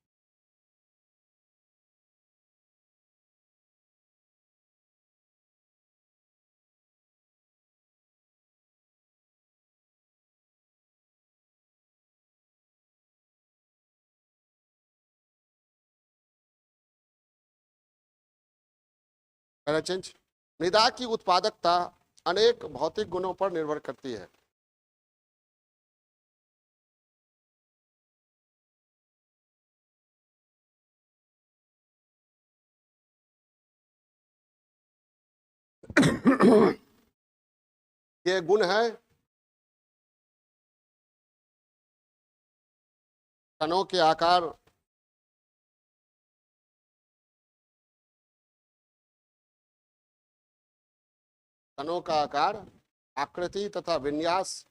चेंज मृदा की उत्पादकता अनेक भौतिक गुणों पर निर्भर करती है। ये गुण है कणों के आकार, कणों का आकार, आकृति तथा विन्यास,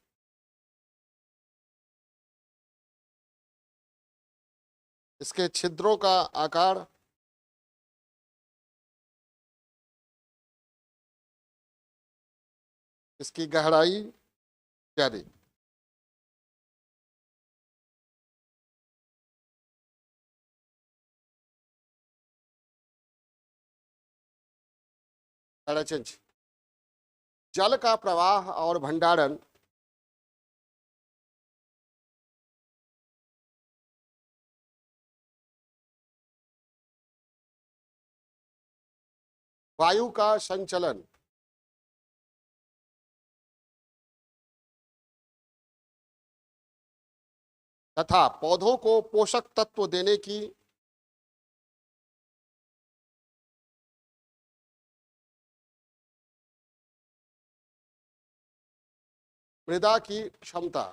इसके छिद्रों का आकार, इसकी गहराई इत्यादि। जल का प्रवाह और भंडारण वायु का संचलन तथा पौधों को पोषक तत्व देने की मृदा की क्षमता।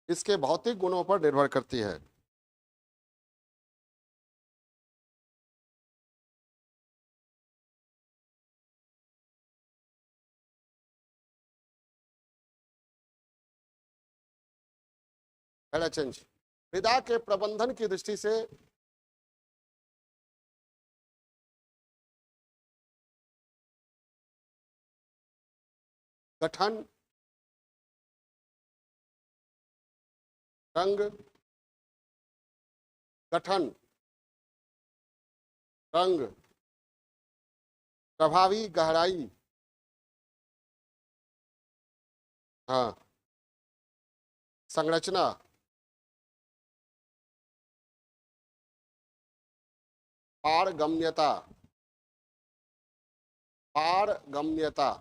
इसके भौतिक गुणों पर निर्भर करती है। मृदा के प्रबंधन की दृष्टि से गठन, रंग, गठन, रंग, प्रभावी गहराई, हाँ, संरचना, पारगम्यता, पारगम्यता,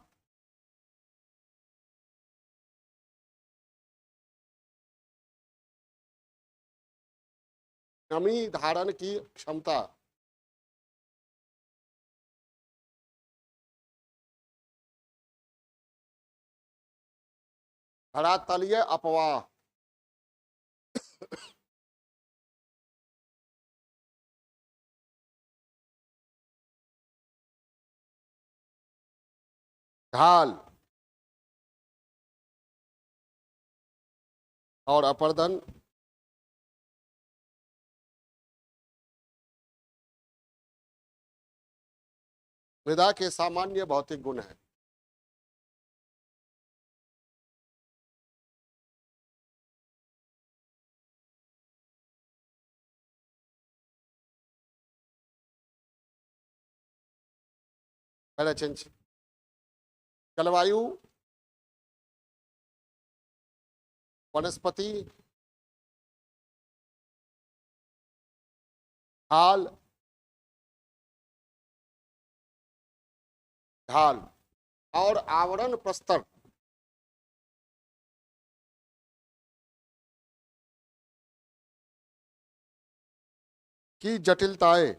नमी धारण की क्षमता, धरातलीय अपवाह, ढाल और अपर्दन, मृदा के सामान्य भौतिक गुण है। पहला चेंज, जलवायु, वनस्पति, ढाल, ढाल और आवरण प्रस्तर की जटिलताएं,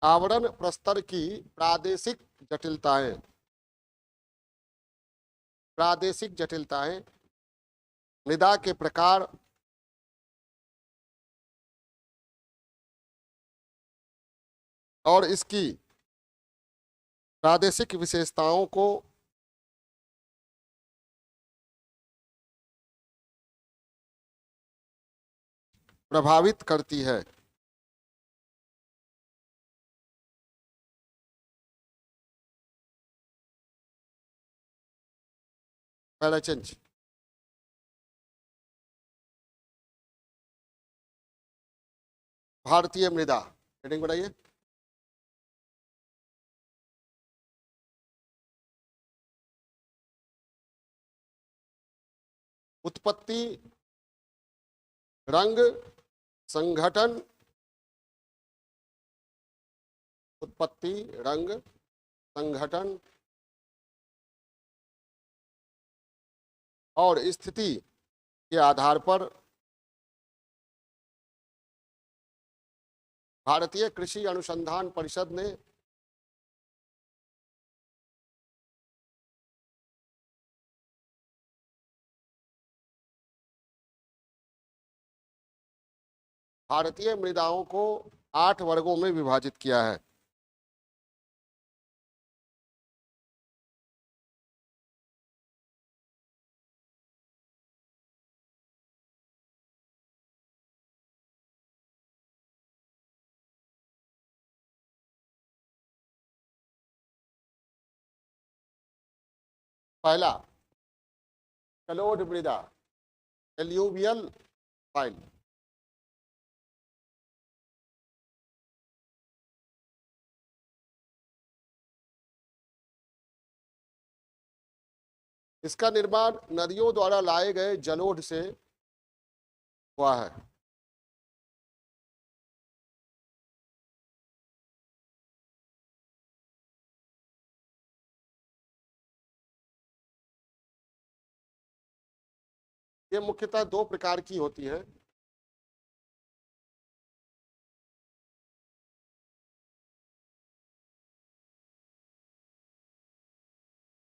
आवरण प्रस्तर की प्रादेशिक जटिलताएं, प्रादेशिक जटिलताएं, मृदा के प्रकार, और इसकी प्रादेशिक विशेषताओं को प्रभावित करती है। पहला चेंज, भारतीय मृदा, हेडिंग बढ़ाइए। उत्पत्ति, रंग, संगठन, उत्पत्ति, रंग, संगठन और स्थिति के आधार पर भारतीय कृषि अनुसंधान परिषद ने भारतीय मृदाओं को 8 वर्गों में विभाजित किया है। पहला, जलोढ़ मृदा, एल्यूवियल फाइल, इसका निर्माण नदियों द्वारा लाए गए जलोढ़ से हुआ है। ये मुख्यतः 2 प्रकार की होती है।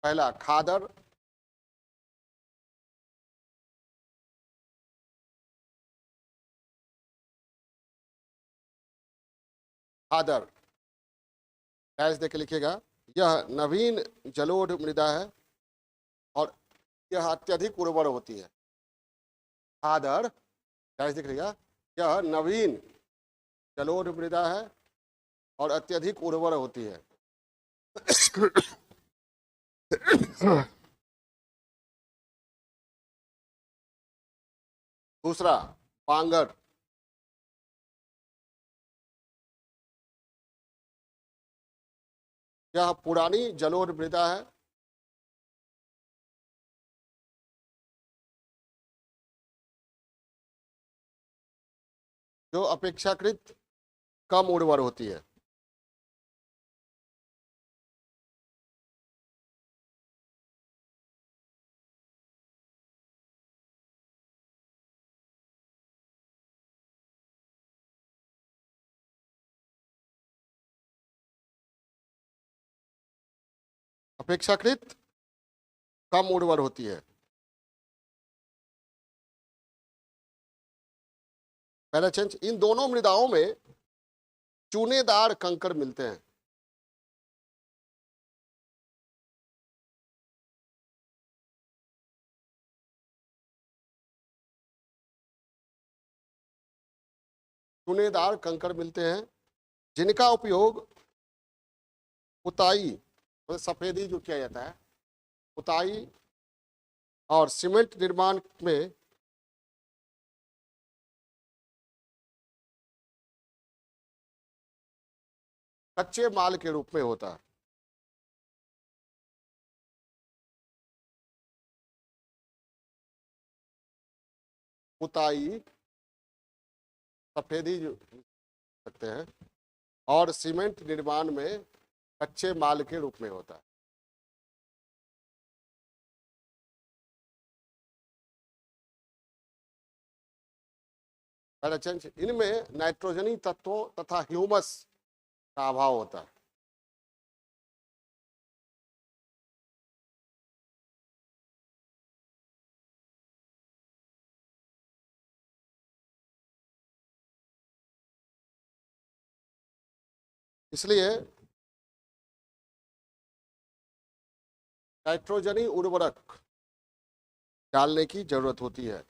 पहला, खादर, खादर डैश देके लिखिएगा। यह नवीन जलोढ़ मृदा है और यह अत्यधिक उर्वर होती है। खादर डैश दिख रही है, यह नवीन जलोढ़ मृदा है और अत्यधिक उर्वर होती है। दूसरा, पांगड़, यह पुरानी जलोढ़ मृदा है जो अपेक्षाकृत कम उर्वर होती है। अपेक्षाकृत कम उर्वर होती है। पहला चेंज, इन दोनों मृदाओं में चूनेदार कंकड़ मिलते हैं। चूनेदार कंकड़ मिलते हैं जिनका उपयोग पुताई, मतलब सफेदी जो किया जाता है, पुताई और सीमेंट निर्माण में कच्चे माल के रूप में होता है। पुताई, सफेदी जो सकते हैं, और सीमेंट निर्माण में कच्चे माल के रूप में होता है। पहला चेंज, इनमें नाइट्रोजनी तत्वों तथा ह्यूमस का अभाव होता है। इसलिए नाइट्रोजनी उर्वरक डालने की जरूरत होती है।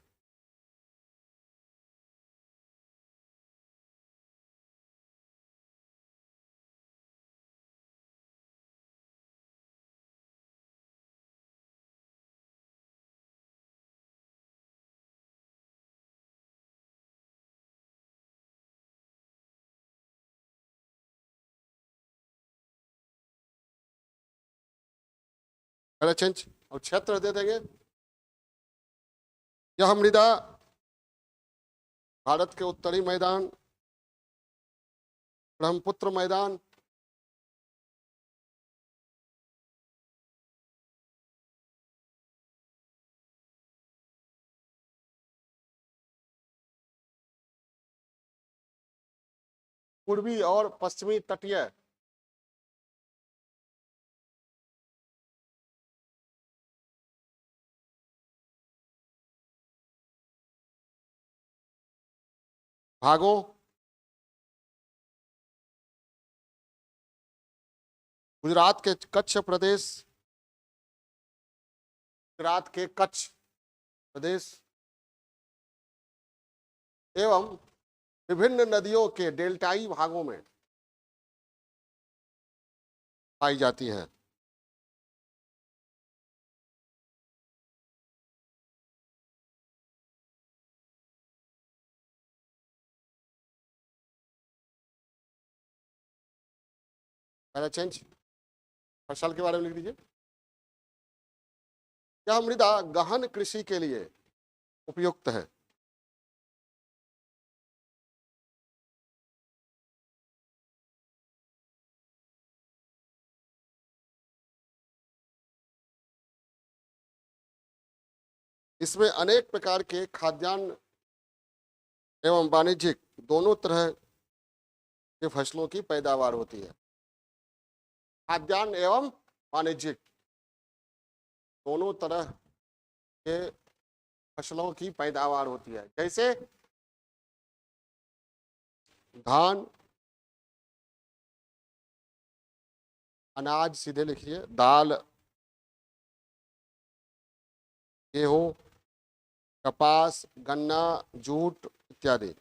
पहला चेंज, और क्षेत्र दे देंगे। यह मृदा भारत के उत्तरी मैदान, ब्रह्मपुत्र मैदान, पूर्वी और पश्चिमी तटीय भागों, गुजरात के कच्छ प्रदेश, गुजरात के कच्छ प्रदेश एवं विभिन्न नदियों के डेल्टाई भागों में पाई जाती है। पहला चेंज, फसल के बारे में लिख दीजिए। यह मृदा गहन कृषि के लिए उपयुक्त है। इसमें अनेक प्रकार के खाद्यान्न एवं वाणिज्यिक दोनों तरह के फसलों की पैदावार होती है। खाद्यान्न एवं वाणिज्यिक दोनों तरह के फसलों की पैदावार होती है, जैसे धान, अनाज सीधे लिखिए, दाल, गेहूं, कपास, गन्ना, जूट इत्यादि।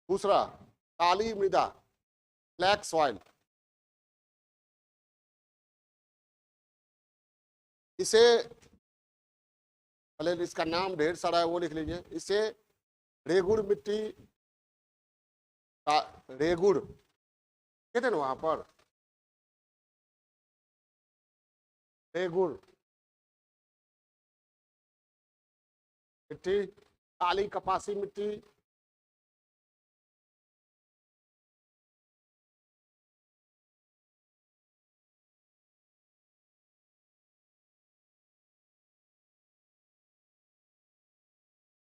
दूसरा, काली मृदा, ब्लैक सॉइल, इसे, पहले इसका नाम ढेर सारा है वो लिख लीजिए। इसे रेगुड़ मिट्टी का, रेगुड़ कहते हैं ना वहां पर, रेगुड़ मिट्टी, काली कपासी मिट्टी,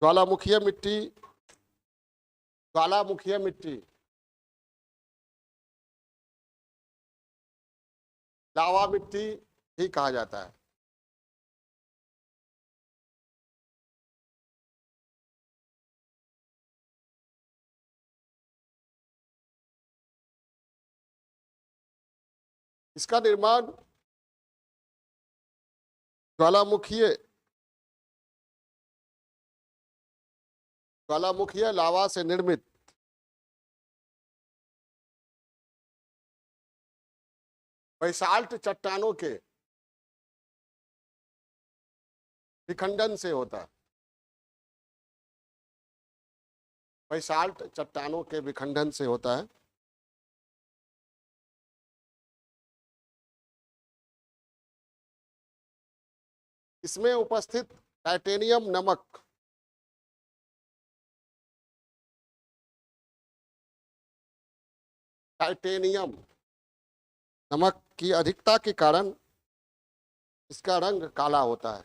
ज्वालामुखीय मिट्टी, ज्वालामुखीय मिट्टी, लावा मिट्टी ही कहा जाता है। इसका निर्माण ज्वालामुखीय ज्वालामुखीय लावा से निर्मित बैसाल्ट चट्टानों के विखंडन से होता है। बैसाल्ट चट्टानों के विखंडन से होता है। इसमें उपस्थित टाइटेनियम नमक टाइटेनियम नमक की अधिकता के कारण इसका रंग काला होता है।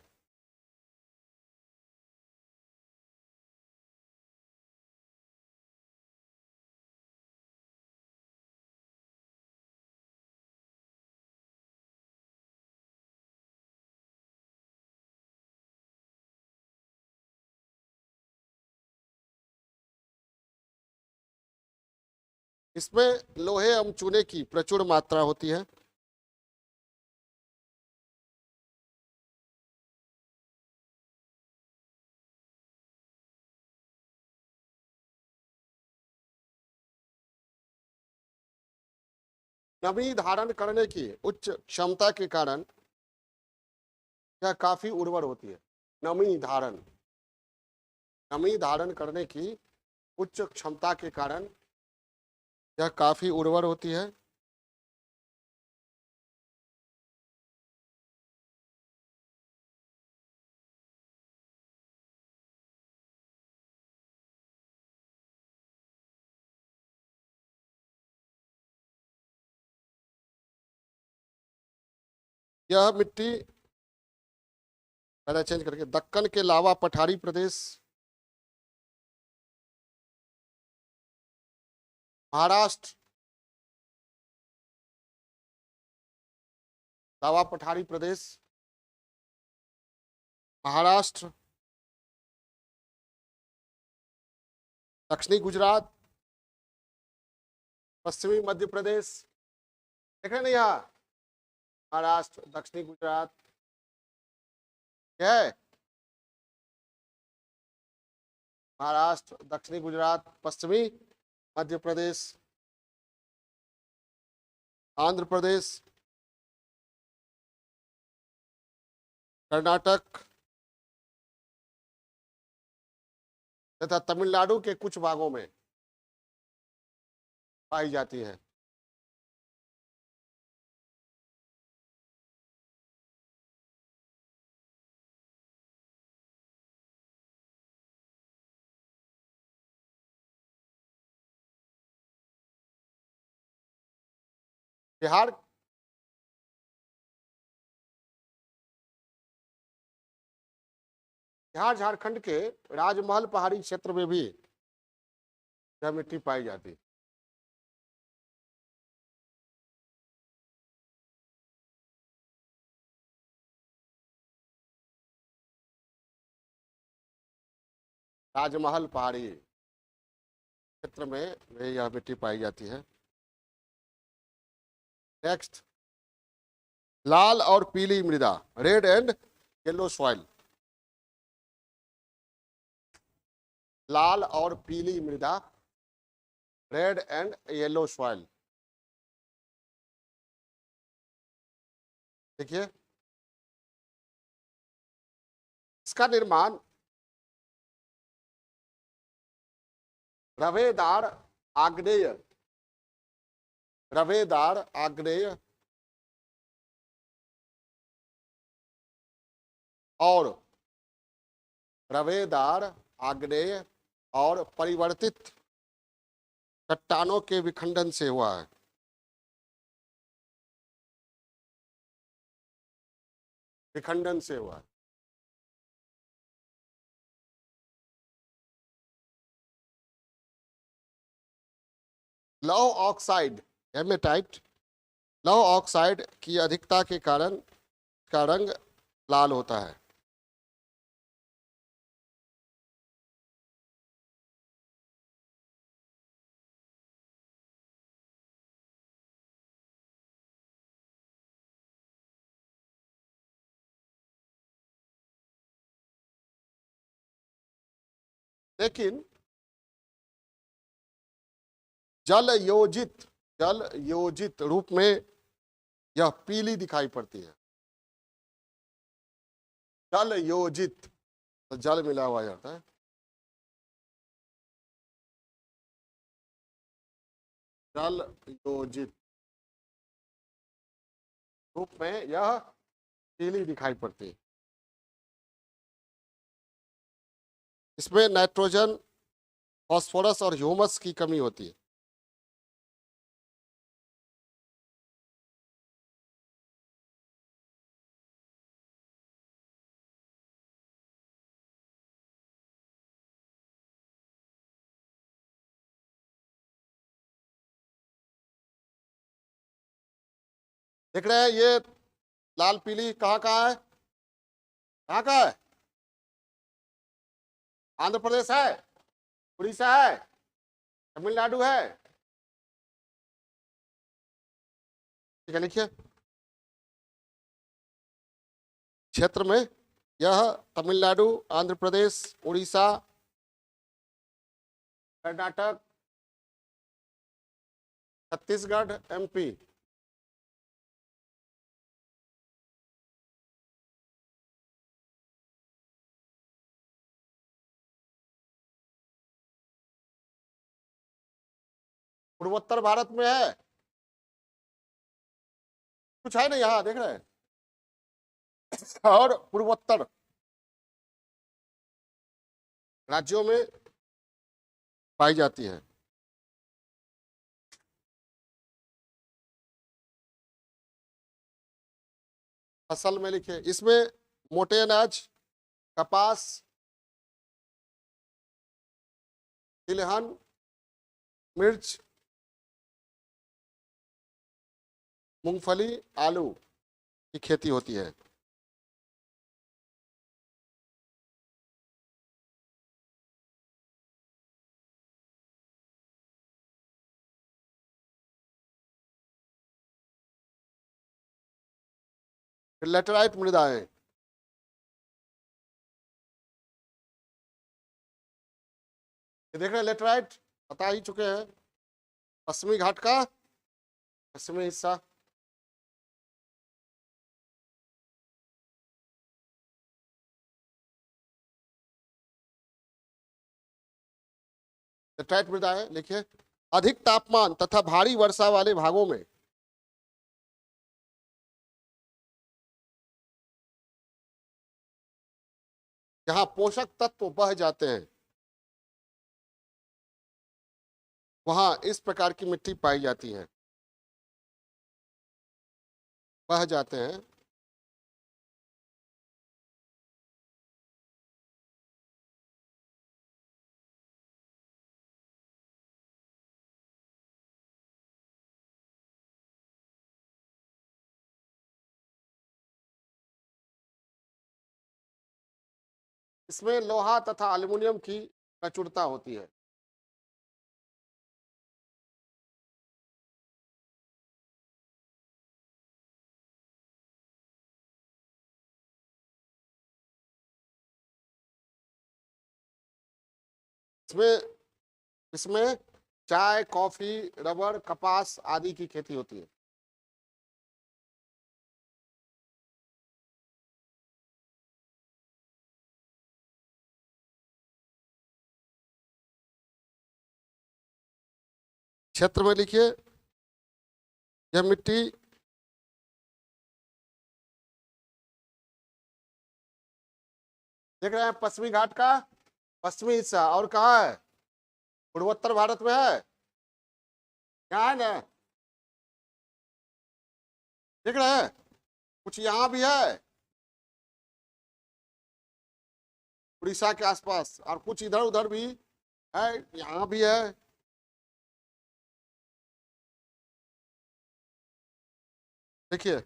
इसमें लोहे एवं चूने की प्रचुर मात्रा होती है। नमी धारण करने की उच्च क्षमता के कारण यह काफी उर्वर होती है। नमी धारण नमी धारण करने की उच्च क्षमता के कारण यह काफी उर्वर होती है। यह मिट्टी पहले चेंज करके दक्कन के लावा पठारी प्रदेश, महाराष्ट्र लावा पठारी प्रदेश, महाराष्ट्र, दक्षिणी गुजरात, पश्चिमी मध्य प्रदेश, देख रहे ना यहाँ महाराष्ट्र, दक्षिणी गुजरात, क्या है महाराष्ट्र, दक्षिणी गुजरात, पश्चिमी मध्य प्रदेश, आंध्र प्रदेश, कर्नाटक तथा तमिलनाडु के कुछ भागों में पाई जाती है। बिहार बिहार झारखंड के राजमहल पहाड़ी क्षेत्र में भी यह मिट्टी पाई जाती है। राजमहल पहाड़ी क्षेत्र में यह मिट्टी पाई जाती है। नेक्स्ट, लाल और पीली मृदा, रेड एंड येलो सॉइल। लाल और पीली मृदा, रेड एंड येलो सॉइल। देखिए इसका निर्माण रवेदार आग्नेय रवेदार आग्नेय और रवेदार आग्नेय और परिवर्तित चट्टानों के विखंडन से हुआ है। विखंडन से हुआ है। लौह ऑक्साइड हेमेटाइट, लौह ऑक्साइड की अधिकता के कारण का रंग लाल होता है। लेकिन जल योजित, जल योजित रूप में यह पीली दिखाई पड़ती है। जल योजित तो जल मिला हुआ जाता है, जल योजित रूप में यह पीली दिखाई पड़ती है। इसमें नाइट्रोजन, फास्फोरस और ह्यूमस की कमी होती है। देख रहे हैं ये लाल पीली कहाँ कहाँ है, कहाँ का है? आंध्र प्रदेश है, उड़ीसा है, तमिलनाडु है। ठीक है, लिखिए क्षेत्र में यह तमिलनाडु, आंध्र प्रदेश, उड़ीसा, कर्नाटक, छत्तीसगढ़, एमपी। पूर्वोत्तर भारत में है, कुछ है ना यहाँ देख रहे हैं, और पूर्वोत्तर राज्यों में पाई जाती है। फसल में लिखे इसमें मोटे अनाज, कपास, तिलहन, मिर्च, मूंगफली, आलू की खेती होती है। लेटराइट मृदाएं, ये देख रहे हैं लेटराइट बता ही चुके हैं, पश्चिमी घाट का पश्चिमी हिस्सा। लेटराइट मृदाएं लिखिए अधिक तापमान तथा भारी वर्षा वाले भागों में जहां पोषक तत्व बह जाते हैं वहां इस प्रकार की मिट्टी पाई जाती है। बह जाते हैं, इसमें लोहा तथा एल्युमिनियम की प्रचुरता होती है। इसमें इसमें चाय, कॉफी, रबर, कपास आदि की खेती होती है। क्षेत्र में लिखिए यह मिट्टी देख रहे हैं पश्चिमी घाट का पश्चिमी हिस्सा, और कहाँ है? पूर्वोत्तर भारत में है, यहाँ है ना, देख रहे हैं कुछ यहाँ भी है उड़ीसा के आसपास, और कुछ इधर उधर भी है, यहाँ भी है। देखिए,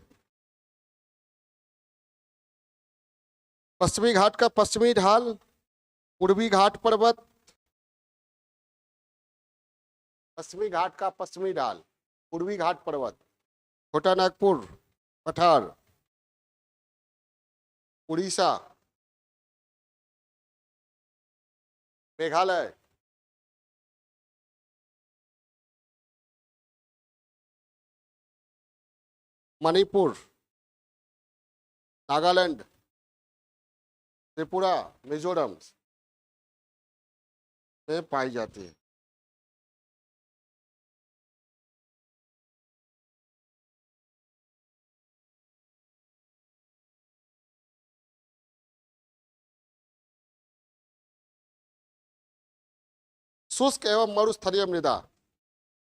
पश्चिमी घाट का पश्चिमी ढाल, पूर्वी घाट पर्वत, पश्चिमी घाट का पश्चिमी ढाल, पूर्वी घाट पर्वत, छोटा नागपुर, पठार, उड़ीसा, मेघालय, मणिपुर, नागालैंड, त्रिपुरा, मिजोरम में पाई जाती है। शुष्क एवं मरुस्थलीय मृदा,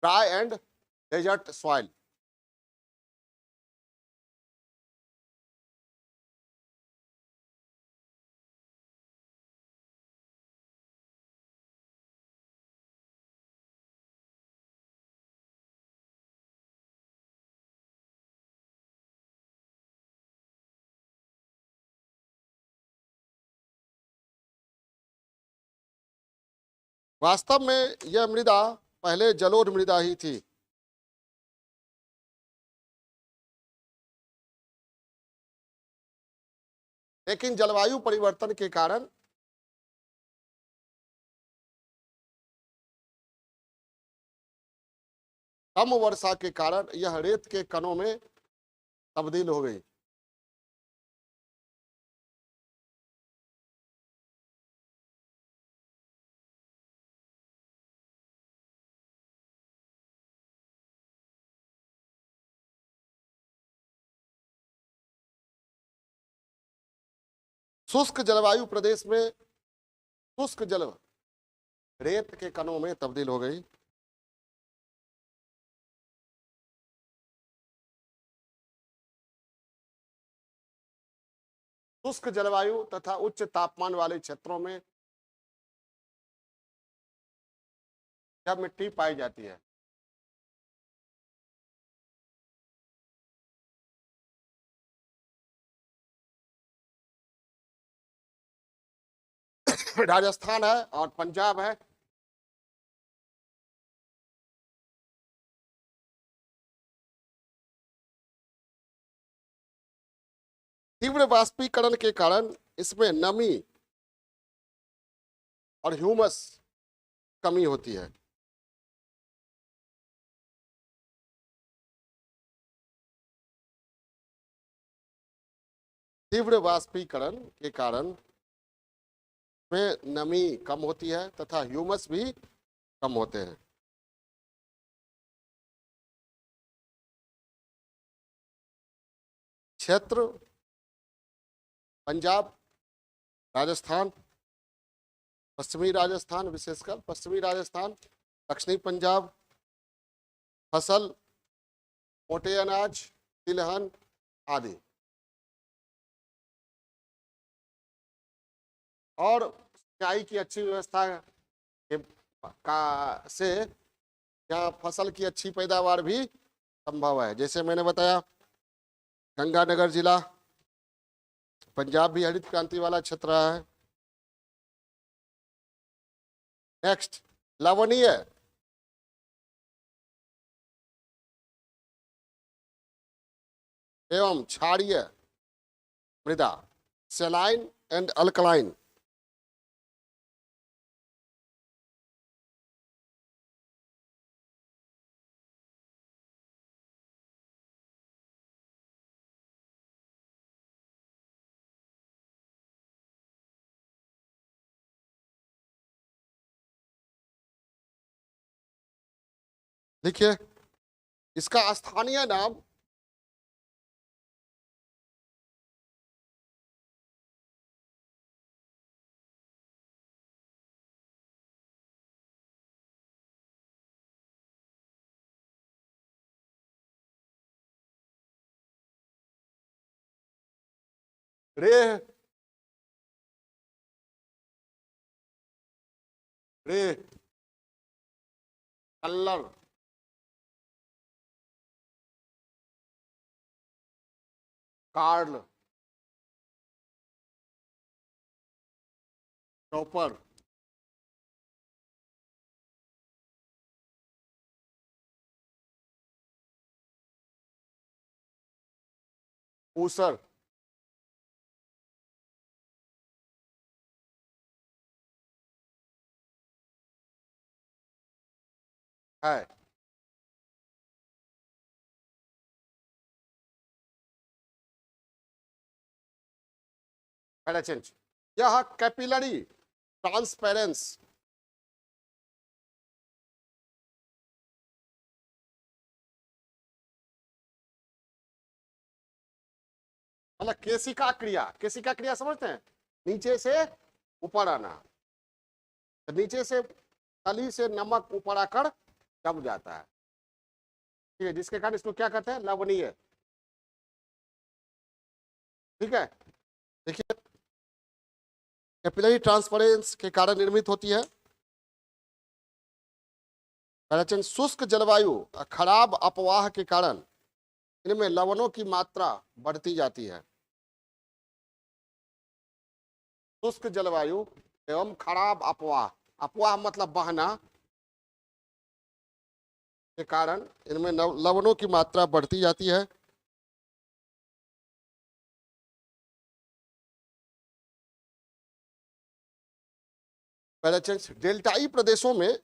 ड्राई एंड डेजर्ट सॉइल। वास्तव में यह मृदा पहले जलोढ़ मृदा ही थी। लेकिन जलवायु परिवर्तन के कारण कम वर्षा के कारण यह रेत के कणों में तब्दील हो गई। शुष्क जलवायु प्रदेश में शुष्क जल रेत के कणों में तब्दील हो गई। शुष्क जलवायु तथा उच्च तापमान वाले क्षेत्रों में यह मिट्टी पाई जाती है। राजस्थान है और पंजाब है। तीव्र वाष्पीकरण के कारण इसमें नमी और ह्यूमस कमी होती है। तीव्र वाष्पीकरण के कारण में नमी कम होती है तथा ह्यूमस भी कम होते हैं। क्षेत्र पंजाब, राजस्थान, पश्चिमी राजस्थान, विशेषकर पश्चिमी राजस्थान, दक्षिणी पंजाब, फसल, मोटे अनाज, तिलहन आदि। और सिंचाई की अच्छी व्यवस्था के से यहाँ फसल की अच्छी पैदावार भी संभव है। जैसे मैंने बताया, गंगानगर जिला पंजाब भी हरित क्रांति वाला क्षेत्र रहा है। नेक्स्ट, लवणीय एवं क्षारीय मृदा, सेलाइन एंड अल्कलाइन। देखिए, इसका स्थानीय नाम रेह, रेह, कल्लर, कार्ल टॉपर, ऊसर, है। पैराचेंज, यह कैपिलरी ट्रांसपेरेंस मतलब केशिका क्रिया समझते हैं, नीचे से ऊपर आना, तो नीचे से तली से नमक ऊपर आकर जम जाता है, ठीक है, जिसके कारण इसको क्या कहते हैं, लवणीय। ठीक है, देखिए कैपिलरी ट्रांसफरेंस के कारण निर्मित होती है। पैराचेंज, शुष्क जलवायु खराब अपवाह के कारण इनमें लवणों की मात्रा बढ़ती जाती है। शुष्क जलवायु एवं खराब अपवाह, अपवाह मतलब बहना, के कारण इनमें लवणों की मात्रा बढ़ती जाती है। पैराचेंज, डेल्टाई प्रदेशों में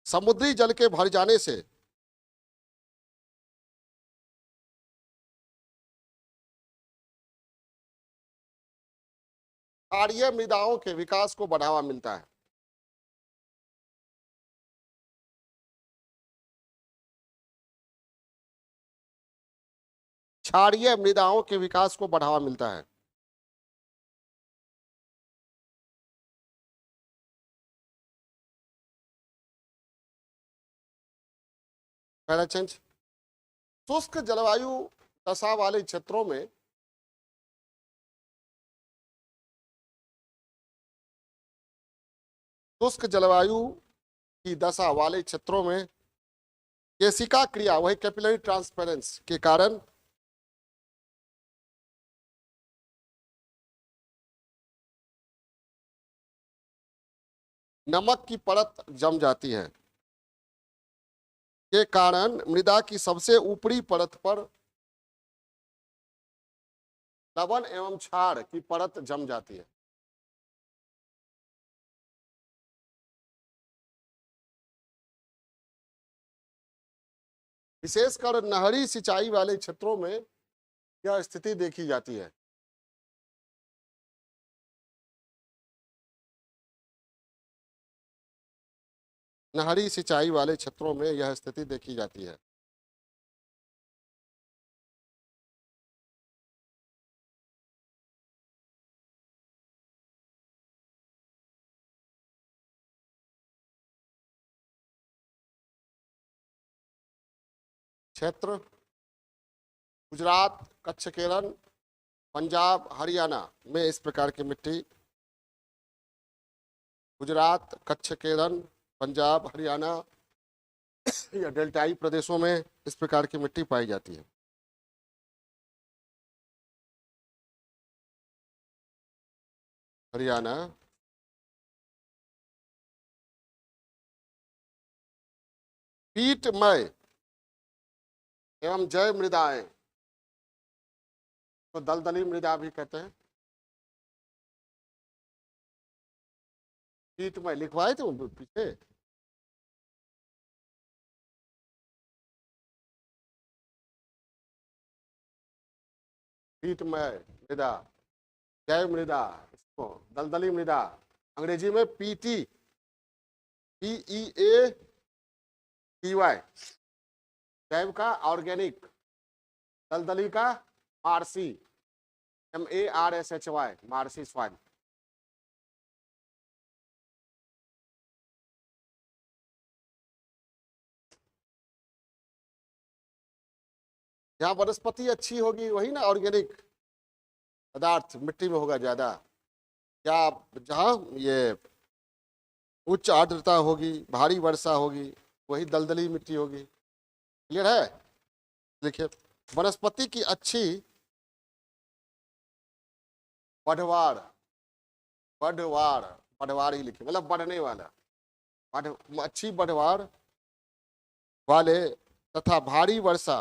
समुद्री जल के भर जाने से क्षारीय मृदाओं के विकास को बढ़ावा मिलता है। क्षारीय मृदाओं के विकास को बढ़ावा मिलता है। पैराचेंज, शुष्क जलवायु दशा वाले क्षेत्रों में शुष्क जलवायु की दशा वाले क्षेत्रों में केशिका क्रिया, वही कैपिलरी ट्रांसपेरेंस के कारण नमक की परत जम जाती है, के कारण मृदा की सबसे ऊपरी परत पर लवण एवं क्षार की परत जम जाती है। विशेषकर नहरी सिंचाई वाले क्षेत्रों में यह स्थिति देखी जाती है। नहरी सिंचाई वाले क्षेत्रों में यह स्थिति देखी जाती है। क्षेत्र गुजरात, कच्छ, केरल, पंजाब, हरियाणा में इस प्रकार की मिट्टी, गुजरात, कच्छ, केरल, पंजाब, हरियाणा या डेल्टाई प्रदेशों में इस प्रकार की मिट्टी पाई जाती है। हरियाणा, पीटमय एवं जय मृदाएं, तो दलदली मृदा भी कहते हैं। पीटमय लिखवाए थे वो पीछे, पीटमय मृदा, जय मृदा, इसको दलदली मृदा, अंग्रेजी में पीटी, PEATY, जैव का ऑर्गेनिक, दलदली का मार्सी, MARSHY, मार्सी सॉइल। जहाँ वनस्पति अच्छी होगी वही ना ऑर्गेनिक पदार्थ मिट्टी में होगा ज्यादा। या जहाँ ये उच्च आर्द्रता होगी, भारी वर्षा होगी, वही दलदली मिट्टी होगी। क्लियर है? देखिए, वनस्पति की अच्छी बढ़वाड़, बढ़वाड़, बढ़वाड़ ही लिखिए, मतलब बढ़ने वाला, अच्छी बढ़वाड़ वाले तथा भारी वर्षा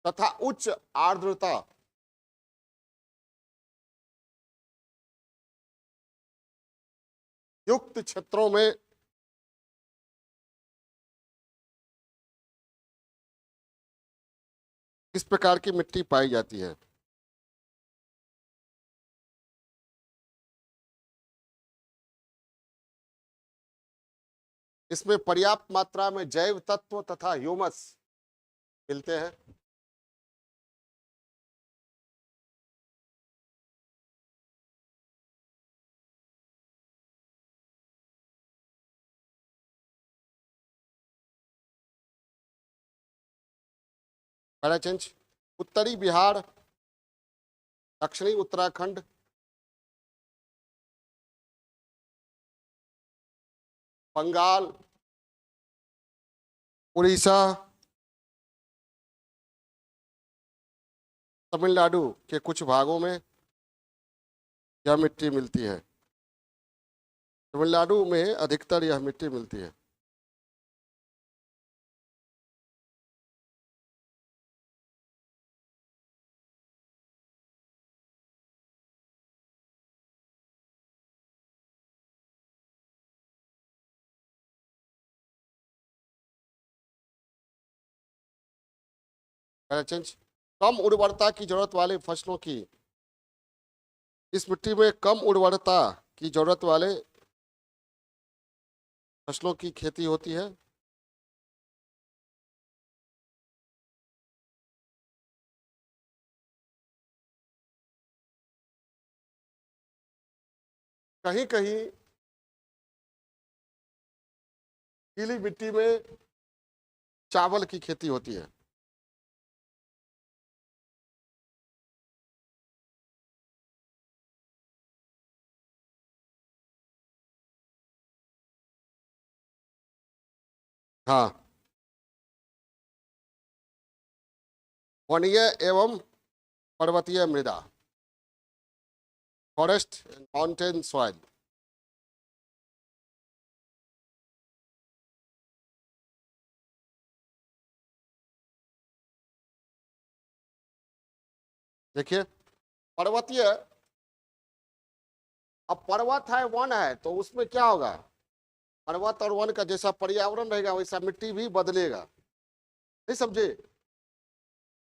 तथा उच्च आर्द्रता युक्त क्षेत्रों में किस प्रकार की मिट्टी पाई जाती है? इसमें पर्याप्त मात्रा में जैव तत्व तथा ह्यूमस मिलते हैं। पहला चेंज, उत्तरी बिहार, दक्षिणी उत्तराखंड, बंगाल, उड़ीसा, तमिलनाडु के कुछ भागों में यह मिट्टी मिलती है। तमिलनाडु में अधिकतर यह मिट्टी मिलती है। पहला चेंज, कम उर्वरता की जरूरत वाले फसलों की, इस मिट्टी में कम उर्वरता की जरूरत वाले फसलों की खेती होती है। कहीं कहीं गीली मिट्टी में चावल की खेती होती है। हाँ, वनीय एवं पर्वतीय मृदा, फॉरेस्ट एंड माउंटेन सॉइल। देखिए, पर्वतीय, अब पर्वत है, वन है, तो उसमें क्या होगा, पर्वत और वन का जैसा पर्यावरण रहेगा वैसा मिट्टी भी बदलेगा। नहीं समझे?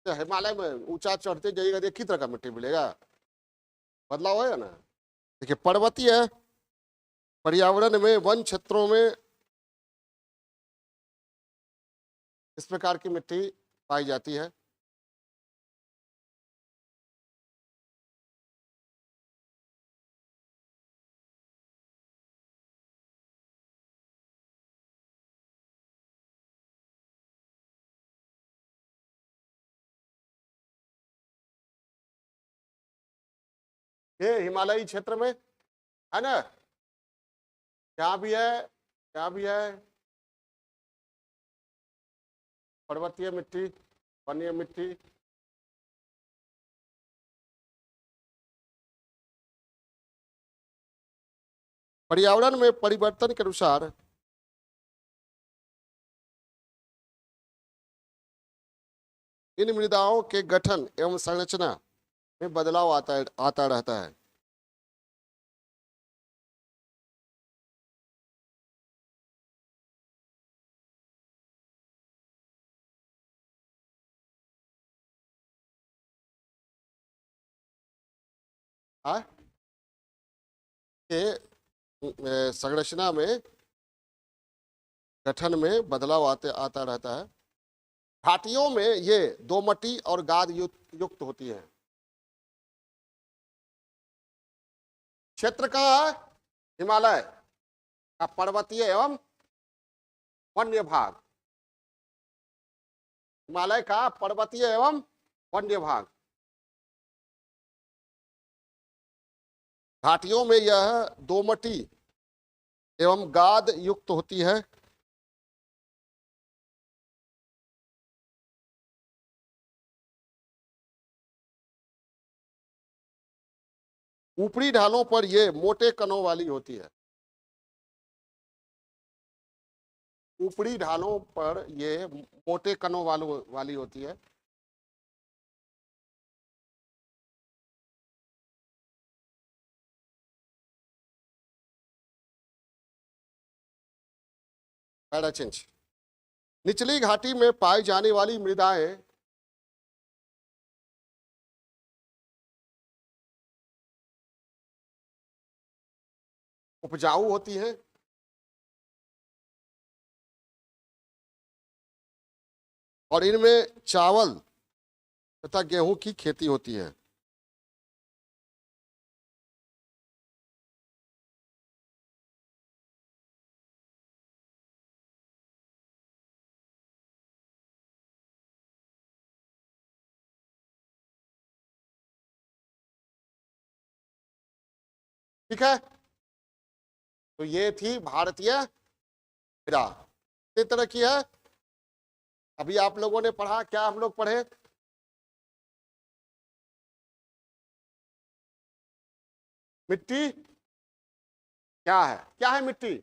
तो हिमालय में ऊंचा चढ़ते जाइएगा, देखिए तरह का मिट्टी मिलेगा, बदलाव होगा ना। देखिए, पर्वतीय पर्यावरण में, वन क्षेत्रों में इस प्रकार की मिट्टी पाई जाती है। ये हिमालयी क्षेत्र में है ना, यहाँ भी है, यहाँ भी है पर्वतीय मिट्टी, वनीय मिट्टी। पर्यावरण में परिवर्तन के अनुसार इन मृदाओं के गठन एवं संरचना में बदलाव आता रहता है। हाँ? के संरचना में, गठन में बदलाव आता रहता है। घाटियों में ये दोमटी और गाद युक्त होती है। क्षेत्र कहाँ है? हिमालय का पर्वतीय एवं वन्य भाग। हिमालय का पर्वतीय एवं वन्य भाग। घाटियों में यह दोमटी एवं गाद युक्त होती है। ऊपरी ढालों पर ये मोटे कणों वाली होती है। ऊपरी ढालों पर ये मोटे कणों वाली होती है। पैराचिंच। निचली घाटी में पाई जाने वाली मृदाएं उपजाऊ होती हैं और इनमें चावल तथा गेहूं की खेती होती है। ठीक है, तो ये थी भारतीय मृदा। किस तरह की है? अभी आप लोगों ने पढ़ा, क्या हम लोग पढ़े? मिट्टी क्या है? क्या है मिट्टी?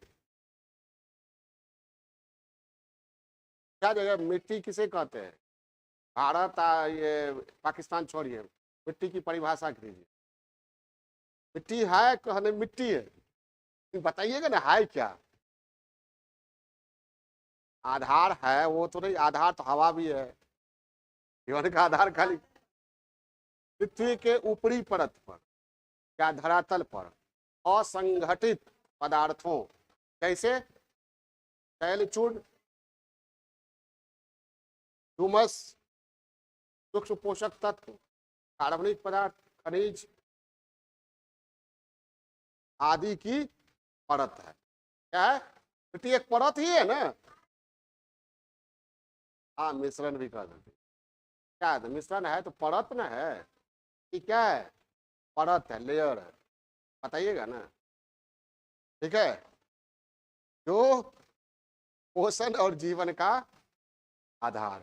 क्या जगह मिट्टी किसे कहते हैं? भारत ये पाकिस्तान छोड़िए, मिट्टी की परिभाषा कीजिए। मिट्टी है, कहने मिट्टी है, बताइएगा ना है क्या? आधार है वो तो नहीं, आधार तो हवा भी है। जीवन का आधार खाली पृथ्वी के ऊपरी परत पर या धरातल पर असंगठित पदार्थों जैसे तैलचूर्ण, ह्यूमस, सूक्ष्म पोषक तत्व, कार्बनिक पदार्थ, खनिज आदि की परत है। क्या है? मिट्टी एक परत ही है ना। हाँ, मिश्रण भी कर देते। क्या है? तो मिश्रण है तो परत ना है कि क्या है? परत है, लेयर है। बताइएगा ना। ठीक है, जो पोषण और जीवन का आधार।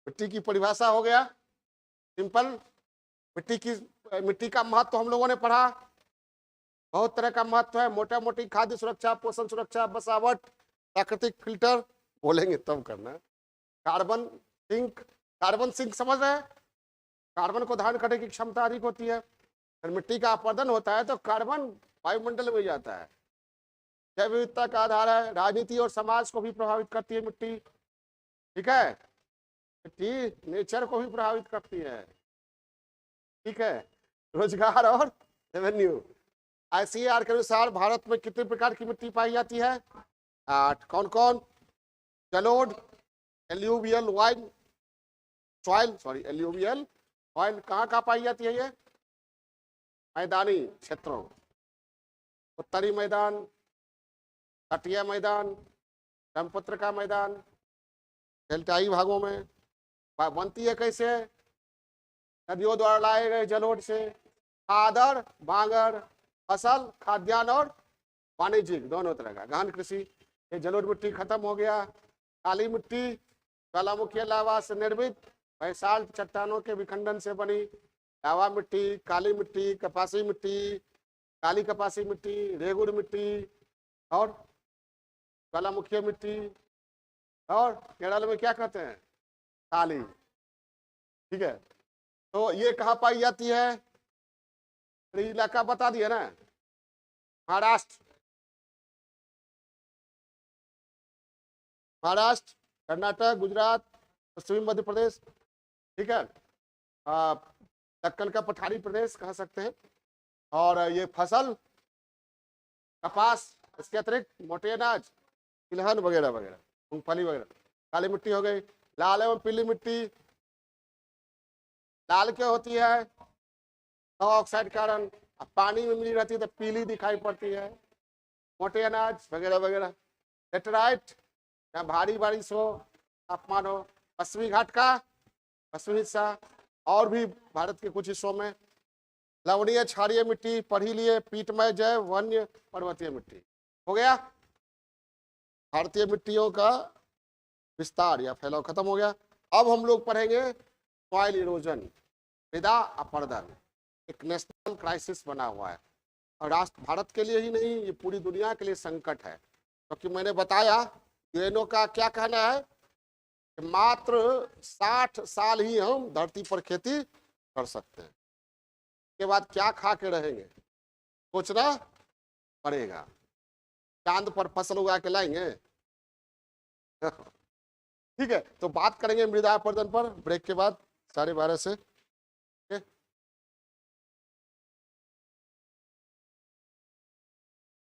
मिट्टी की परिभाषा हो गया सिंपल। मिट्टी का महत्व हम लोगों ने पढ़ा। बहुत तरह का महत्व है, मोटा मोटी खाद्य सुरक्षा, पोषण सुरक्षा, बसावट, प्राकृतिक फिल्टर, बोलेंगे तब करना। कार्बन सिंक, कार्बन सिंक समझ रहे हैं? कार्बन को धारण करने की क्षमता अधिक होती है। फिर मिट्टी का अपरदन होता है तो कार्बन वायुमंडल में जाता है। जैव विविधता का आधार है। राजनीति और समाज को भी प्रभावित करती है मिट्टी। ठीक है, मिट्टी नेचर को भी प्रभावित करती है। ठीक है, रोजगार और रेवेन्यू। आईसीएआर के अनुसार भारत में कितने प्रकार की मिट्टी पाई जाती है? 8। कौन कौन? जलोढ़, alluvial wine soil, sorry alluvial oil. कहाँ कहाँ पाई जाती है ये? मैदानी क्षेत्रों, उत्तरी मैदान, तटीय मैदान, ब्रह्मपुत्र का मैदान, डेल्टाई भागों में। बनती है कैसे? नदियों द्वारा लाए गए जलोढ़ से खादर, बांगर, फसल, खाद्यान्न और वाणिज्यिक दोनों तरह का गहन कृषि। ये जलोढ़ मिट्टी खत्म हो गया। काली मिट्टी ज्वालामुखी लावा से निर्मित बैसाल्ट चट्टानों के विखंडन से बनी लावा मिट्टी, काली मिट्टी, कपासी मिट्टी, काली कपासी मिट्टी, रेगुड़ मिट्टी और ज्वालामुखी मिट्टी। और केरल में क्या कहते हैं? काली। ठीक है, तो ये कहाँ पाई जाती है? इलाका बता दिया ना, महाराष्ट्र, महाराष्ट्र, कर्नाटक, गुजरात, पश्चिमी मध्य प्रदेश। ठीक है, दक्कन का पठारी प्रदेश कह सकते हैं। और ये फसल कपास, इसके अतिरिक्त मोटे अनाज, तिलहन वगैरह वगैरह, मूंगफली वगैरह। काली मिट्टी हो गई। लाल एवं पीली मिट्टी। लाल क्या होती है? ऑक्साइड के कारण। पानी में मिली रहती है तो पीली दिखाई पड़ती है। मोटे अनाज वगैरह वगैरह। लेटराइट, या भारी बारिश हो, तापमान हो, पश्चिमी घाट का पश्चिमी हिस्सा और भी भारत के कुछ हिस्सों में लवणीय क्षारीय मिट्टी पढ़ ही लिए, पीटमय जैव वन्य पर्वतीय मिट्टी। हो गया, भारतीय मिट्टियों का विस्तार या फैलाव खत्म हो गया। अब हम लोग पढ़ेंगे सॉइल इरोजन, मृदा अपरदन, एक नेशनल क्राइसिस बना हुआ है और राष्ट्र भारत के लिए ही नहीं, ये पूरी दुनिया के लिए संकट है। क्योंकि मैंने बताया यूएनओ का क्या कहना है कि मात्र 60 साल ही हम धरती पर खेती कर सकते हैं, के बाद क्या खा के रहेंगे सोचना पड़ेगा। चांद पर फसल उगा के लाएंगे ठीक है, तो बात करेंगे मृदा अपरदन पर ब्रेक के बाद 12:30 से।